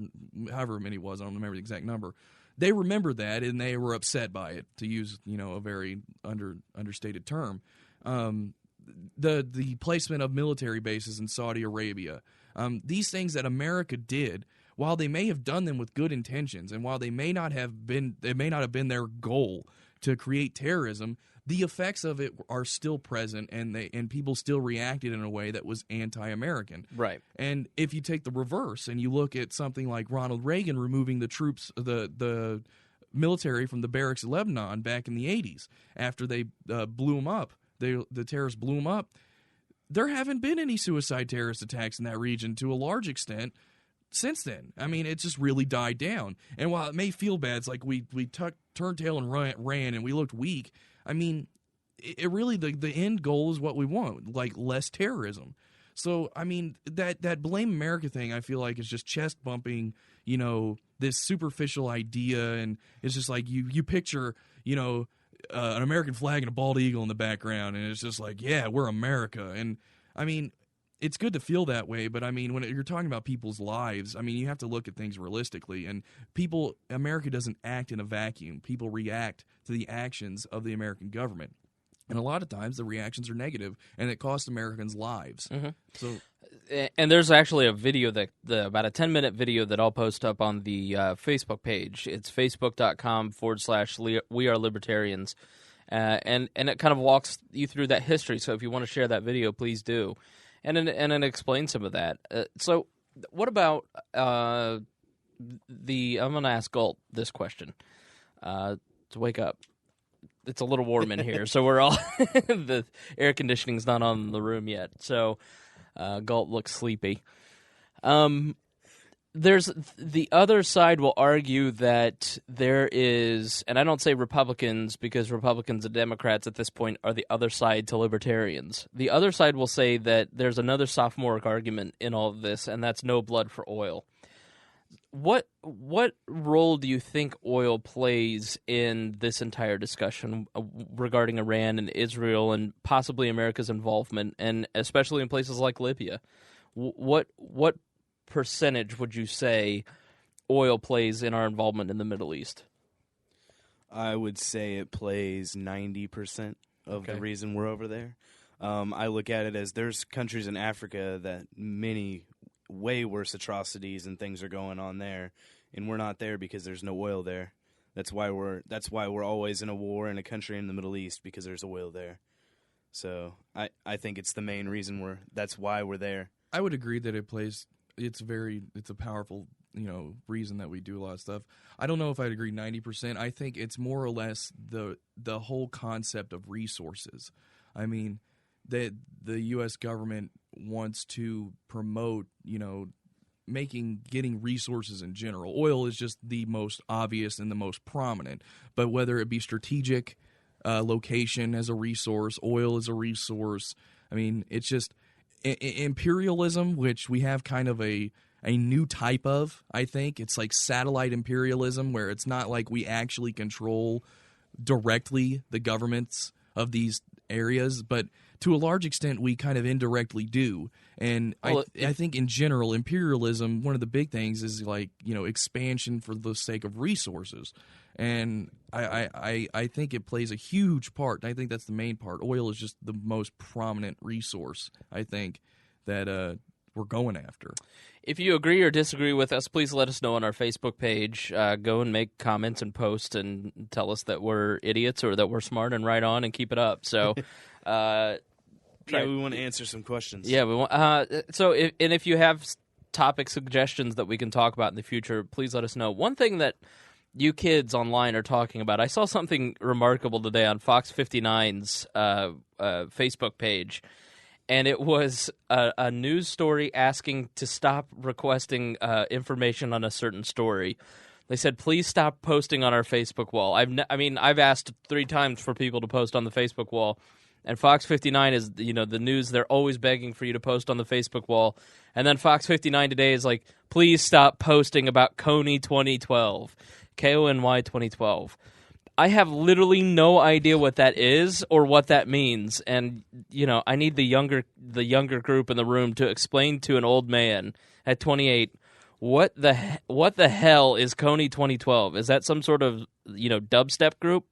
C: however many it was. I don't remember the exact number. They remember that, and they were upset by it, to use a very understated term. The placement of military bases in Saudi Arabia, these things that America did. While they may have done them with good intentions, and while they may not have been their goal to create terrorism, the effects of it are still present, and people still reacted in a way that was anti-American.
A: Right.
C: And if you take the reverse and you look at something like Ronald Reagan removing the troops, the military from the barracks of Lebanon back in the 80s, after they blew them up, the terrorists blew them up, there haven't been any suicide terrorist attacks in that region to a large extent since then. I mean, it just really died down. And while it may feel bad, it's like we turned tail and ran and we looked weak. I mean, it really, the end goal is what we want, like less terrorism. So, I mean, that blame America thing, I feel like is just chest bumping, this superficial idea. And it's just like you picture, an American flag and a bald eagle in the background. And it's just like, yeah, we're America. And I mean, it's good to feel that way, but I mean, when you're talking about people's lives, I mean, you have to look at things realistically. And America doesn't act in a vacuum. People react to the actions of the American government. And a lot of times the reactions are negative, and it costs Americans lives. So,
A: and there's actually a video about a 10-minute video that I'll post up on the Facebook page. It's facebook.com/We Are Libertarians. And it kind of walks you through that history. So if you want to share that video, please do. And then explain some of that. So what about I'm going to ask Galt this question to wake up. It's a little warm in here, so we're all the air conditioning's not on in the room yet. So Galt looks sleepy. There's the other side will argue that there is, and I don't say Republicans because Republicans and Democrats at this point are the other side to libertarians. The other side will say that there's another sophomoric argument in all of this, and that's no blood for oil. What role do you think oil plays in this entire discussion regarding Iran and Israel and possibly America's involvement, and especially in places like Libya? What percentage would you say oil plays in our involvement in the Middle East?
B: I would say it plays 90% of the reason we're over there. I look at it as there's countries in Africa that many way worse atrocities and things are going on there, and we're not there because there's no oil there. That's why we're always in a war in a country in the Middle East, because there's oil there. So I think it's the main reason that's why we're there.
C: I would agree that it's a powerful, reason that we do a lot of stuff. I don't know if I'd agree 90%. I think it's more or less the whole concept of resources. I mean, the U.S. government wants to promote, getting resources in general. Oil is just the most obvious and the most prominent, but whether it be strategic location as a resource, oil as a resource, I mean, it's just imperialism, which we have kind of a new type of, I think. It's like satellite imperialism, where it's not like we actually control directly the governments of these areas, but to a large extent we kind of indirectly do. And I think in general, imperialism, one of the big things is like, expansion for the sake of resources. And I think it plays a huge part. I think that's the main part. Oil is just the most prominent resource, I think, that we're going after.
A: If you agree or disagree with us, please let us know on our Facebook page. Go and make comments and post and tell us that we're idiots or that we're smart, and right on and keep it up. So,
B: we want to answer some questions.
A: Yeah, we want. If you have topic suggestions that we can talk about in the future, please let us know. One thing that you kids online are talking about, I saw something remarkable today on Fox 59's Facebook page. And it was a news story asking to stop requesting information on a certain story. They said, please stop posting on our Facebook wall. I've asked 3 times for people to post on the Facebook wall. And Fox 59 is, the news. They're always begging for you to post on the Facebook wall. And then Fox 59 today is like, please stop posting about Kony 2012. Kony 2012. I have literally no idea what that is or what that means, and I need the younger group in the room to explain to an old man at 28 what the hell is Kony 2012? Is that some sort of dubstep group?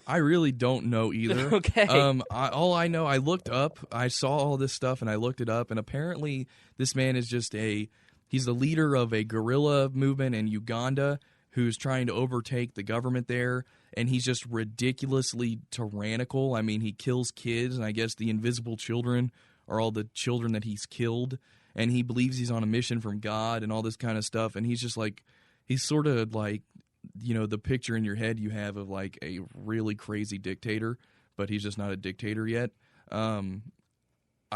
C: I really don't know either.
A: Okay.
C: All I know, I looked up, I saw all this stuff, and I looked it up, and apparently this man is just he's the leader of a guerrilla movement in Uganda who's trying to overtake the government there, and he's just ridiculously tyrannical. I mean, he kills kids, and I guess the invisible children are all the children that he's killed, and he believes he's on a mission from God and all this kind of stuff, and he's just like, he's sort of like, the picture in your head you have of like a really crazy dictator, but he's just not a dictator yet. I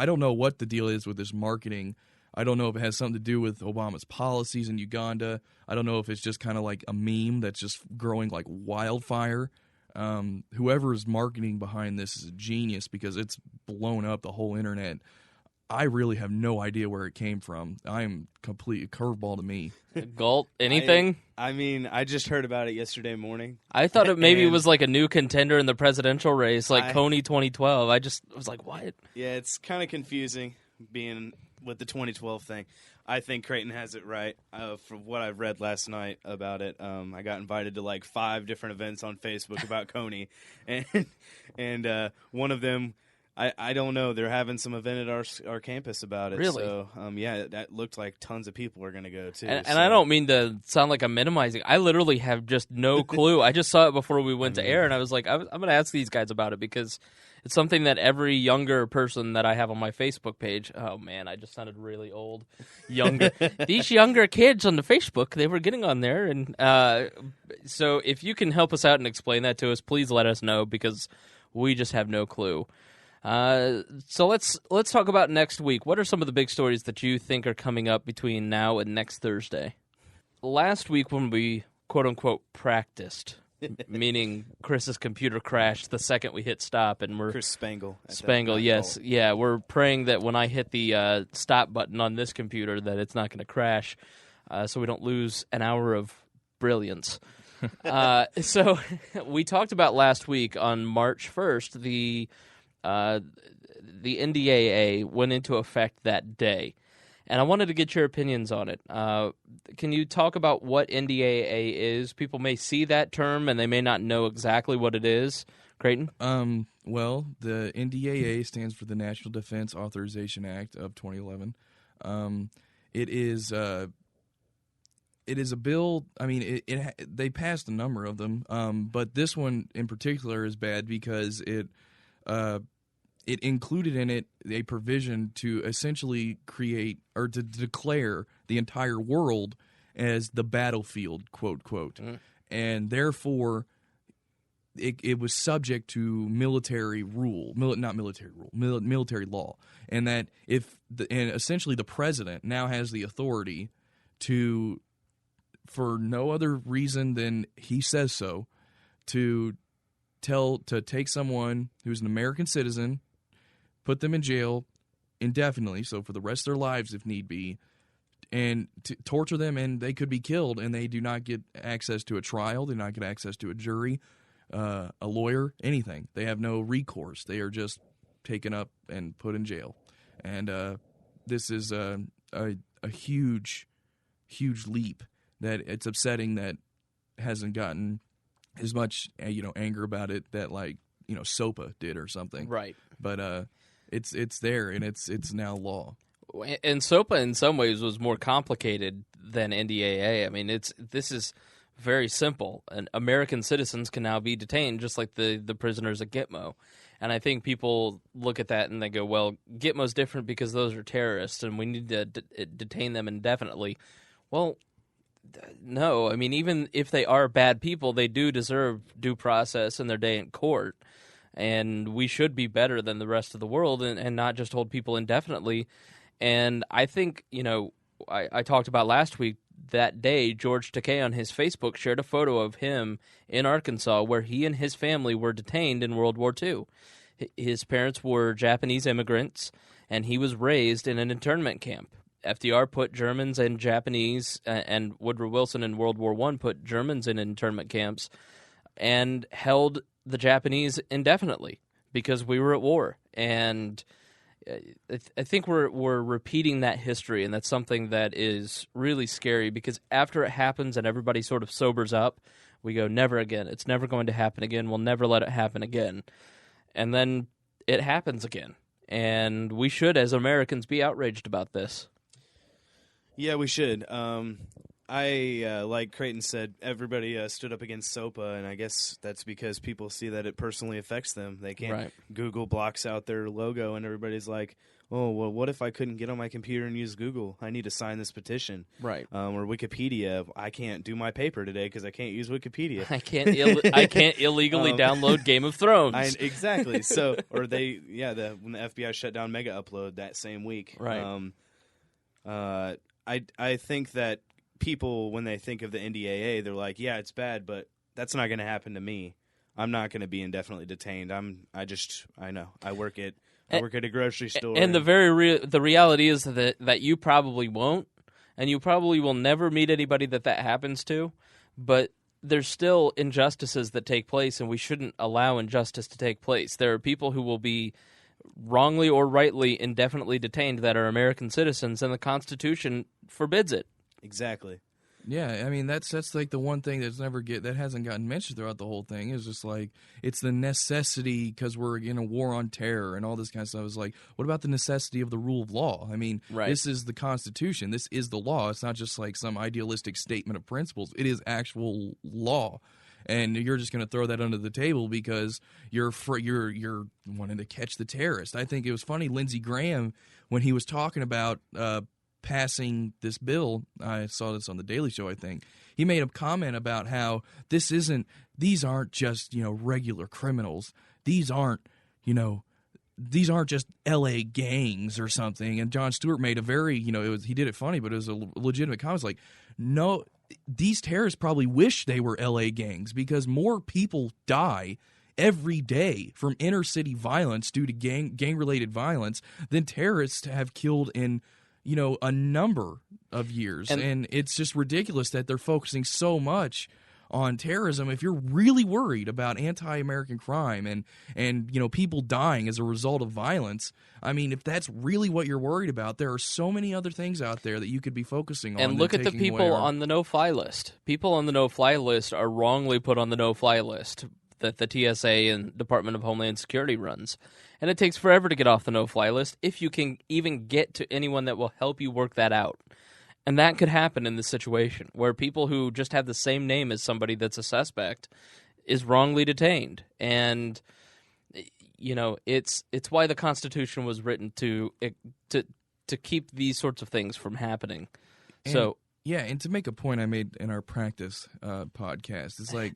C: don't know what the deal is with this marketing. I don't know if it has something to do with Obama's policies in Uganda. I don't know if it's just kind of like a meme that's just growing like wildfire. Whoever is marketing behind this is a genius, because it's blown up the whole internet. I really have no idea where it came from. I'm completely curveball to me.
A: Galt, anything?
B: I just heard about it yesterday morning.
A: I thought it maybe was like a new contender in the presidential race, like Kony 2012. I was like, what?
B: Yeah, it's kind of confusing being with the 2012 thing. I think Creighton has it right. From what I've read last night about it, I got invited to like 5 different events on Facebook about Kony, and one of them, I don't know, they're having some event at our campus about it.
A: Really?
B: So that looked like tons of people were going to go too.
A: And I don't mean to sound like I'm minimizing. I literally have just no clue. I just saw it before we went to air, and I was like, I'm going to ask these guys about it, because it's something that every younger person that I have on my Facebook page, oh man, I just sounded really old. These younger kids on the Facebook, they were getting on there. And so if you can help us out and explain that to us, please let us know, because we just have no clue. So let's talk about next week. What are some of the big stories that you think are coming up between now and next Thursday? Last week when we, quote-unquote, practiced, meaning Chris's computer crashed the second we hit stop, and we're...
B: Chris Spangle.
A: Spangle, yes. Yeah, we're praying that when I hit the stop button on this computer that it's not going to crash, so we don't lose an hour of brilliance. So we talked about last week on March 1st, the NDAA went into effect that day. and I wanted to get your opinions on it. Can you talk about what NDAA is? People may see that term and they may not know exactly what it is. Creighton?
C: Well, the NDAA stands for the National Defense Authorization Act of 2011. It is a bill. I mean, they passed a number of them, but this one in particular is bad because it included in it a provision to essentially create or to declare the entire world as the battlefield, quote, quote. And therefore it was subject to military law. And that and essentially the president now has the authority to, for no other reason than he says so, to take someone who's an American citizen, put them in jail indefinitely, so for the rest of their lives if need be, and to torture them, and they could be killed, and they do not get access to a trial, they do not get access to a jury, a lawyer, anything. They have no recourse. They are just taken up and put in jail. And this is a huge, huge leap that it's upsetting that hasn't gotten as much anger about it that SOPA did or something.
A: Right.
C: But it's there, and it's now law.
A: And SOPA in some ways was more complicated than NDAA. I mean, this is very simple. And American citizens can now be detained just like the prisoners at Gitmo. And I think people look at that and they go, well, Gitmo's different because those are terrorists and we need to detain them indefinitely. Well, no. I mean, even if they are bad people, they do deserve due process in their day in court. And we should be better than the rest of the world and not just hold people indefinitely. And I think, I talked about last week, that day, George Takei on his Facebook shared a photo of him in Arkansas where he and his family were detained in World War II. His parents were Japanese immigrants, and he was raised in an internment camp. FDR put Germans and Japanese, and Woodrow Wilson in World War I put Germans in internment camps and held the Japanese indefinitely because we were at war. And I think we're repeating that history, and that's something that is really scary because after it happens and everybody sort of sobers up, we go, never again. It's never going to happen again. We'll never let it happen again. And then it happens again. And we should, as Americans, be outraged about this.
B: Yeah, we should. Like Creighton said, everybody stood up against SOPA, and I guess that's because people see that it personally affects them. They can't.
A: Right.
B: Google blocks out their logo, and everybody's like, oh, well, what if I couldn't get on my computer and use Google? I need to sign this petition.
A: Right.
B: Or Wikipedia. I can't do my paper today because I can't use Wikipedia.
A: I can't illegally download Game of Thrones.
B: Exactly. So, or when the FBI shut down Mega Upload that same week.
A: Right.
B: I think that people, when they think of the NDAA, they're like, yeah, it's bad, but that's not going to happen to me. I'm not going to be indefinitely detained. I know. I work at a grocery store.
A: And the reality is that you probably won't, and you probably will never meet anybody that happens to, but there's still injustices that take place, and we shouldn't allow injustice to take place. There are people who will be wrongly or rightly indefinitely detained that are American citizens, and the Constitution forbids it.
B: Exactly.
C: Yeah, I mean that's like the one thing that hasn't gotten mentioned throughout the whole thing is just like it's the necessity because we're in a war on terror and all this kind of stuff. Is like, what about the necessity of the rule of law? I mean, This is the Constitution. This is the law. It's not just like some idealistic statement of principles. It is actual law. And you're just going to throw that under the table because you're wanting to catch the terrorist. I think it was funny, Lindsey Graham, when he was talking about passing this bill, I saw this on the Daily Show, I think, he made a comment about how these aren't just, regular criminals. These aren't just L.A. gangs or something. And Jon Stewart made a very, he did it funny, but it was a legitimate comment. It's like, no, these terrorists probably wish they were L.A. gangs because more people die every day from inner city violence due to gang-related violence than terrorists have killed in a number of years. And it's just ridiculous that they're focusing so much on terrorism, if you're really worried about anti-American crime and people dying as a result of violence, I mean, if that's really what you're worried about, there are so many other things out there that you could be focusing on.
A: And look at the people on the no-fly list. People on the no-fly list are wrongly put on the no-fly list that the TSA and Department of Homeland Security runs. And it takes forever to get off the no-fly list if you can even get to anyone that will help you work that out. And that could happen in this situation, where people who just have the same name as somebody that's a suspect is wrongly detained. And, it's why the Constitution was written to keep these sorts of things from happening.
C: And to make a point I made in our practice podcast, it's like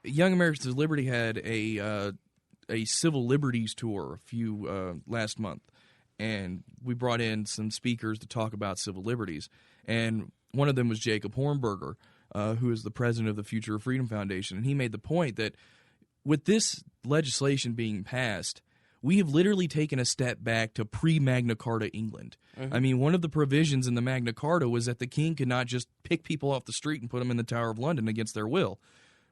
C: Young Americans for Liberty had a civil liberties tour last month. And we brought in some speakers to talk about civil liberties. And one of them was Jacob Hornberger, who is the president of the Future of Freedom Foundation. And he made the point that with this legislation being passed, we have literally taken a step back to pre-Magna Carta England. Mm-hmm. I mean, one of the provisions in the Magna Carta was that the king could not just pick people off the street and put them in the Tower of London against their will.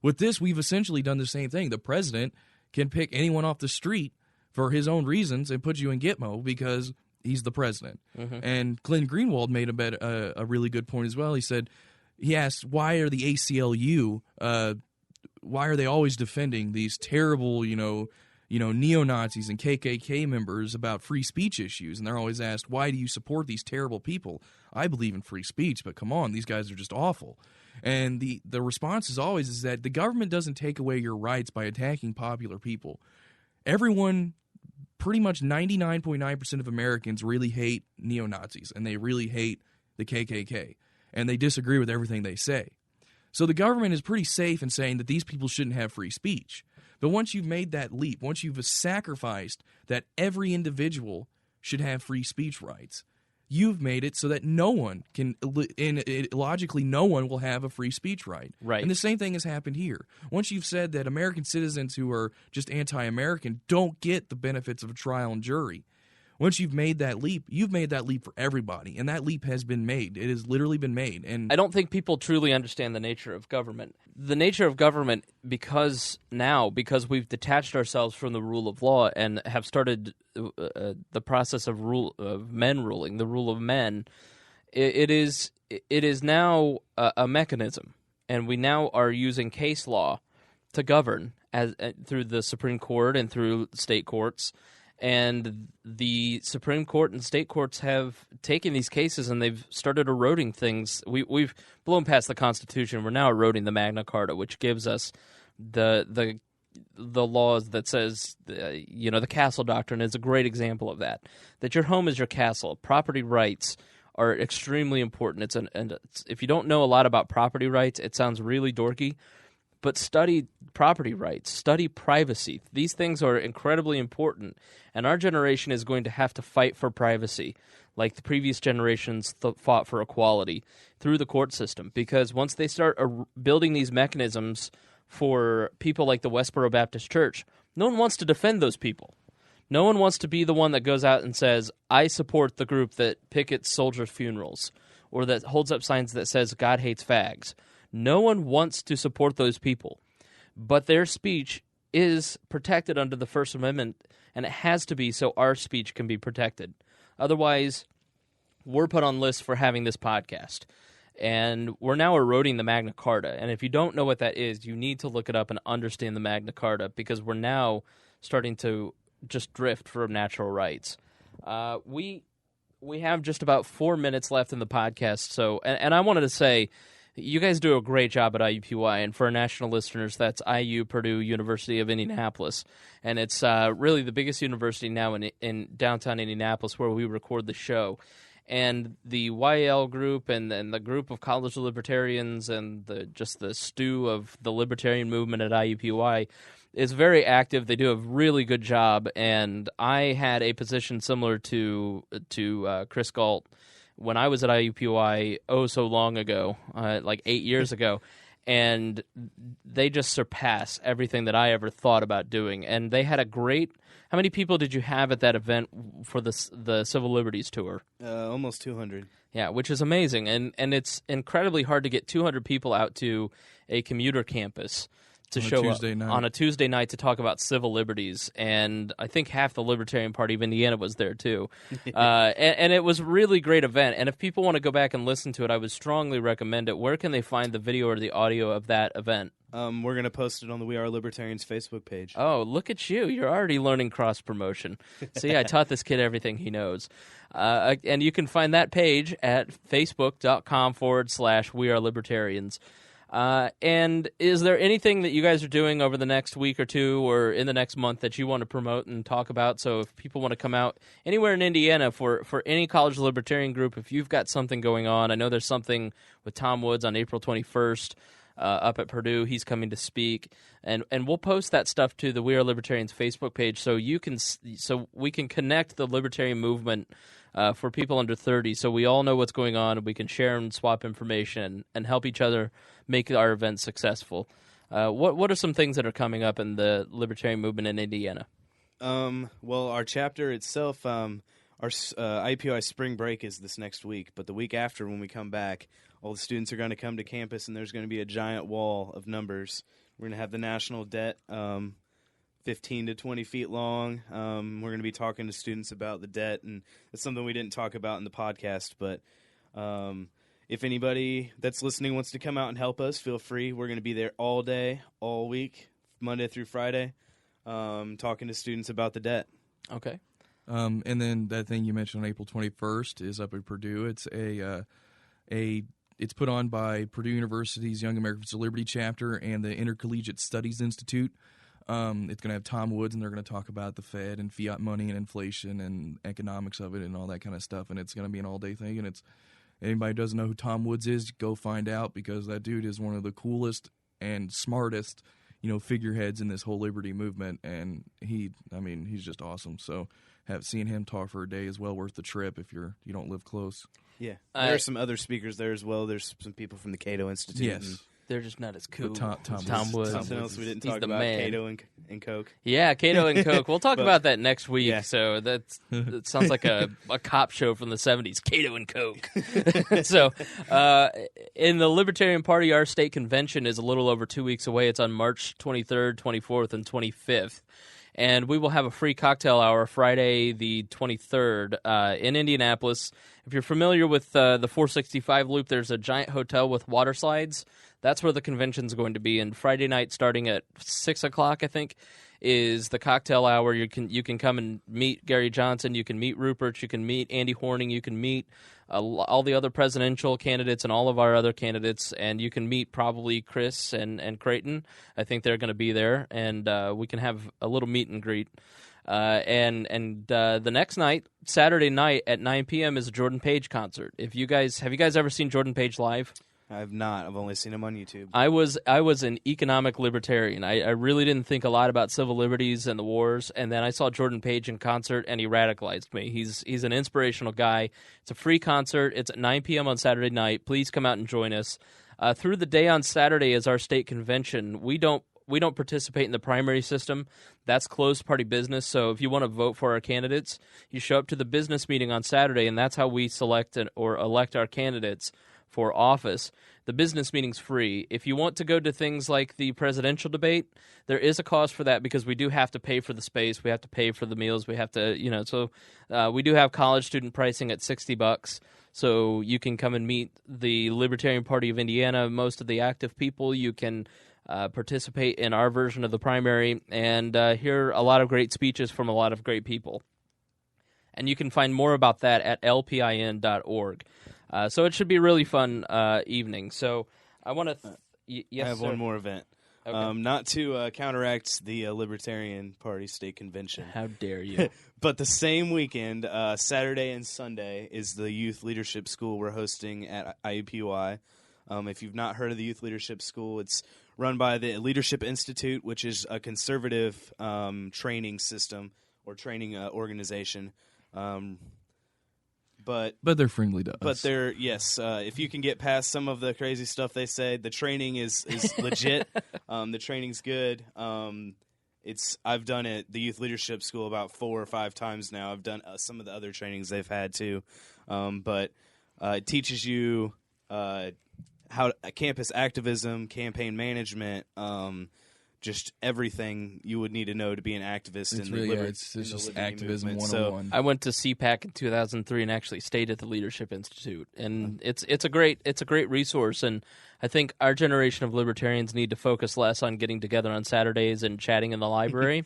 C: With this, we've essentially done the same thing. The president can pick anyone off the street for his own reasons and put you in Gitmo because he's the president. Mm-hmm. And Glenn Greenwald made a really good point as well. He asked, why are the ACLU, why are they always defending these terrible, neo-Nazis and KKK members about free speech issues? And they're always asked, why do you support these terrible people? I believe in free speech, but come on, these guys are just awful. And the response is always is that the government doesn't take away your rights by attacking popular people. Everyone, pretty much 99.9% of Americans really hate neo-Nazis, and they really hate the KKK, and they disagree with everything they say. So the government is pretty safe in saying that these people shouldn't have free speech. But once you've made that leap, once you've sacrificed that every individual should have free speech rights, you've made it so that no one can, logically, no one will have a free speech right.
A: Right.
C: And the same thing has happened here. Once you've said that American citizens who are just anti-American don't get the benefits of a trial and jury, once you've made that leap, you've made that leap for everybody, and that leap has been made. It has literally been made. And
A: I don't think people truly understand the nature of government. The nature of government, because we've detached ourselves from the rule of law and have started the process of men ruling, the rule of men, it is now a mechanism, and we now are using case law to govern through the Supreme Court and through state courts. And the Supreme Court and state courts have taken these cases and they've started eroding things. We've blown past the Constitution. We're now eroding the Magna Carta, which gives us the laws that says, the castle doctrine is a great example of that. That your home is your castle. Property rights are extremely important. If you don't know a lot about property rights, it sounds really dorky. But study property rights, study privacy. These things are incredibly important, and our generation is going to have to fight for privacy, like the previous generations fought for equality through the court system. Because once they start building these mechanisms for people like the Westboro Baptist Church, no one wants to defend those people. No one wants to be the one that goes out and says, I support the group that pickets soldiers' funerals, or that holds up signs that says God hates fags. No one wants to support those people, but their speech is protected under the First Amendment, and it has to be so our speech can be protected. Otherwise, we're put on lists for having this podcast, and we're now eroding the Magna Carta. And if you don't know what that is, you need to look it up and understand the Magna Carta, because we're now starting to just drift from natural rights. We have just about 4 minutes left in the podcast, so and I wanted to say, you guys do a great job at IUPUI, and for our national listeners, that's IU, Purdue, University of Indianapolis, and it's really the biggest university now in downtown Indianapolis where we record the show. And the YL group and the group of college libertarians and the stew of the libertarian movement at IUPUI is very active. They do a really good job, and I had a position similar to Chris Galt when I was at IUPUI so long ago, like 8 years ago, and they just surpass everything that I ever thought about doing. And they had a great. How many people did you have at that event for the Civil Liberties Tour?
B: Almost 200.
A: Yeah, which is amazing, and it's incredibly hard to get 200 people out to a commuter campus to show up on a Tuesday night to talk about civil liberties, and I think half the Libertarian Party of Indiana was there too. And it was a really great event, and if people want to go back and listen to it, I would strongly recommend it. Where can they find the video or the audio of that event?
B: We're going to post it on the We Are Libertarians Facebook page.
A: Oh, look at you. You're already learning cross-promotion. See, I taught this kid everything he knows. And you can find that page at facebook.com/We Are Libertarians. And is there anything that you guys are doing over the next week or two or in the next month that you want to promote and talk about? So if people want to come out anywhere in Indiana for any college libertarian group, if you've got something going on, I know there's something with Tom Woods on April 21st. Up at Purdue, he's coming to speak, and we'll post that stuff to the We Are Libertarians Facebook page, so we can connect the libertarian movement for people under 30, so we all know what's going on, and we can share and swap information and help each other make our events successful. What are some things that are coming up in the libertarian movement in Indiana?
B: Well, our chapter itself, our IPOI spring break is this next week, but the week after when we come back, all the students are going to come to campus, and there's going to be a giant wall of numbers. We're going to have the national debt 15 to 20 feet long. We're going to be talking to students about the debt, and it's something we didn't talk about in the podcast, but if anybody that's listening wants to come out and help us, feel free. We're going to be there all day, all week, Monday through Friday, talking to students about the debt.
A: Okay.
C: And then that thing you mentioned on April 21st is up at Purdue. It's It's put on by Purdue University's Young Americans for Liberty chapter and the Intercollegiate Studies Institute. It's going to have Tom Woods, and they're going to talk about the Fed and fiat money and inflation and economics of it and all that kind of stuff. And it's going to be an all-day thing. And anybody who doesn't know who Tom Woods is, go find out, because that dude is one of the coolest and smartest, figureheads in this whole liberty movement. And he's just awesome. So seeing him talk for a day is well worth the trip if you don't live close.
B: Yeah, there are some other speakers there as well. There's some people from the Cato Institute.
C: Yes.
A: They're just not as cool.
C: Tom
A: Woods.
B: Something else we didn't talk
A: the
B: about,
A: man.
B: Cato and Coke.
A: Yeah, Cato and Coke. We'll talk about that next week.
B: Yeah.
A: So that sounds like a cop show from the 70s, Cato and Coke. So in the Libertarian Party, our state convention is a little over 2 weeks away. It's on March 23rd, 24th, and 25th. And we will have a free cocktail hour Friday the 23rd in Indianapolis. If you're familiar with the 465 Loop, there's a giant hotel with water slides. That's where the convention's going to be. And Friday night, starting at 6 o'clock, I think, is the cocktail hour. You can come and meet Gary Johnson. You can meet Rupert. You can meet Andy Horning. You can meet all the other presidential candidates and all of our other candidates. And you can meet probably Chris and Creighton. I think they're going to be there. And we can have a little meet and greet. And the next night, Saturday night at 9 p.m. is a Jordan Page concert. Have you guys ever seen Jordan Page live?
B: I have not. I've only seen him on YouTube.
A: I was an economic libertarian. I really didn't think a lot about civil liberties and the wars, and then I saw Jordan Page in concert, and he radicalized me. He's an inspirational guy. It's a free concert. It's at 9 p.m. on Saturday night. Please come out and join us. Through the day on Saturday is our state convention. We don't participate in the primary system. That's closed party business. So if you want to vote for our candidates, you show up to the business meeting on Saturday, and that's how we select or elect our candidates for office. The business meeting's free. If you want to go to things like the presidential debate, there is a cost for that because we do have to pay for the space. We have to pay for the meals. We have to, so we do have college student pricing at $60. So you can come and meet the Libertarian Party of Indiana, most of the active people. You can participate in our version of the primary and hear a lot of great speeches from a lot of great people. And you can find more about that at lpin.org. So it should be a really fun evening. So I want to... yes,
B: I have
A: sir.
B: one more event.
A: Okay.
B: Not to counteract the Libertarian Party State Convention.
A: How dare you?
B: But the same weekend, Saturday and Sunday, is the Youth Leadership School we're hosting at IUPUI. If you've not heard of the Youth Leadership School, it's run by the Leadership Institute, which is a conservative training system or training organization. but
C: they're friendly to us.
B: But they're if you can get past some of the crazy stuff they say, the training is legit. The training's good. I've done it the youth leadership school about 4 or 5 times now. I've done some of the other trainings they've had too, but it teaches you how campus activism, campaign management, just everything you would need to know to be an activist.
C: It's just activism 101.
A: I went to CPAC in 2003 and actually stayed at the Leadership Institute, and it's a great resource. And I think our generation of libertarians need to focus less on getting together on Saturdays and chatting in the library,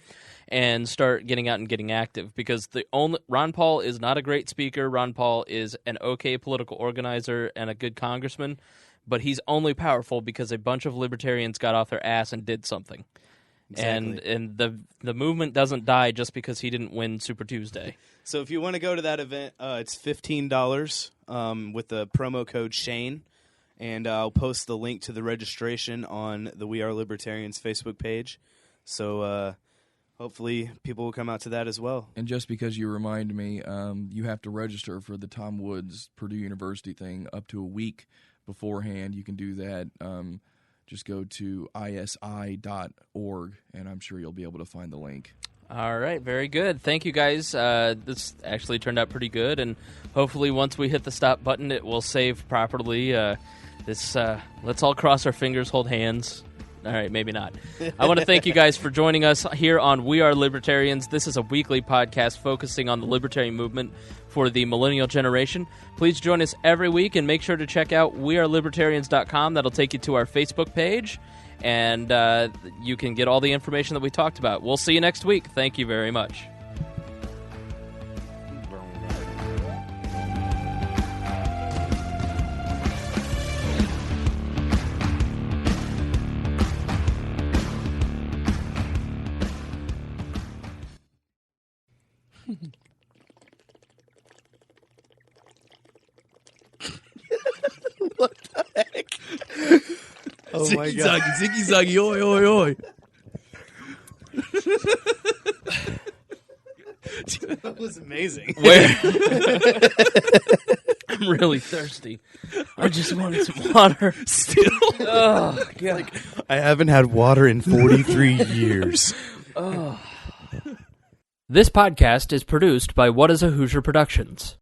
A: and start getting out and getting active. Because Ron Paul is not a great speaker. Ron Paul is an okay political organizer and a good congressman. But he's only powerful because a bunch of libertarians got off their ass and did something. Exactly. And the movement doesn't die just because he didn't win Super Tuesday.
B: So if you want to go to that event, it's $15 with the promo code Shane. And I'll post the link to the registration on the We Are Libertarians Facebook page. So hopefully people will come out to that as well.
C: And just because you remind me, you have to register for the Tom Woods Purdue University thing up to a week beforehand. You can do that. Just go to isi.org, and I'm sure you'll be able to find the link.
A: All right, very good. Thank you, guys. This actually turned out pretty good, and hopefully once we hit the stop button, it will save properly. Let's all cross our fingers, hold hands. All right, maybe not. I want to thank you guys for joining us here on We Are Libertarians. This is a weekly podcast focusing on the libertarian movement for the millennial generation. Please join us every week, and make sure to check out wearelibertarians.com. That'll take you to our Facebook page, and you can get all the information that we talked about. We'll see you next week. Thank you very much.
B: What the heck? Oh my God.
C: Ziggy zaggy, oi, oi, oi.
B: That was amazing.
A: Where? I'm really thirsty. I just wanted some water.
C: Still.
A: Oh, God.
B: I haven't had water in 43 years.
A: Oh. This podcast is produced by What is a Hoosier Productions.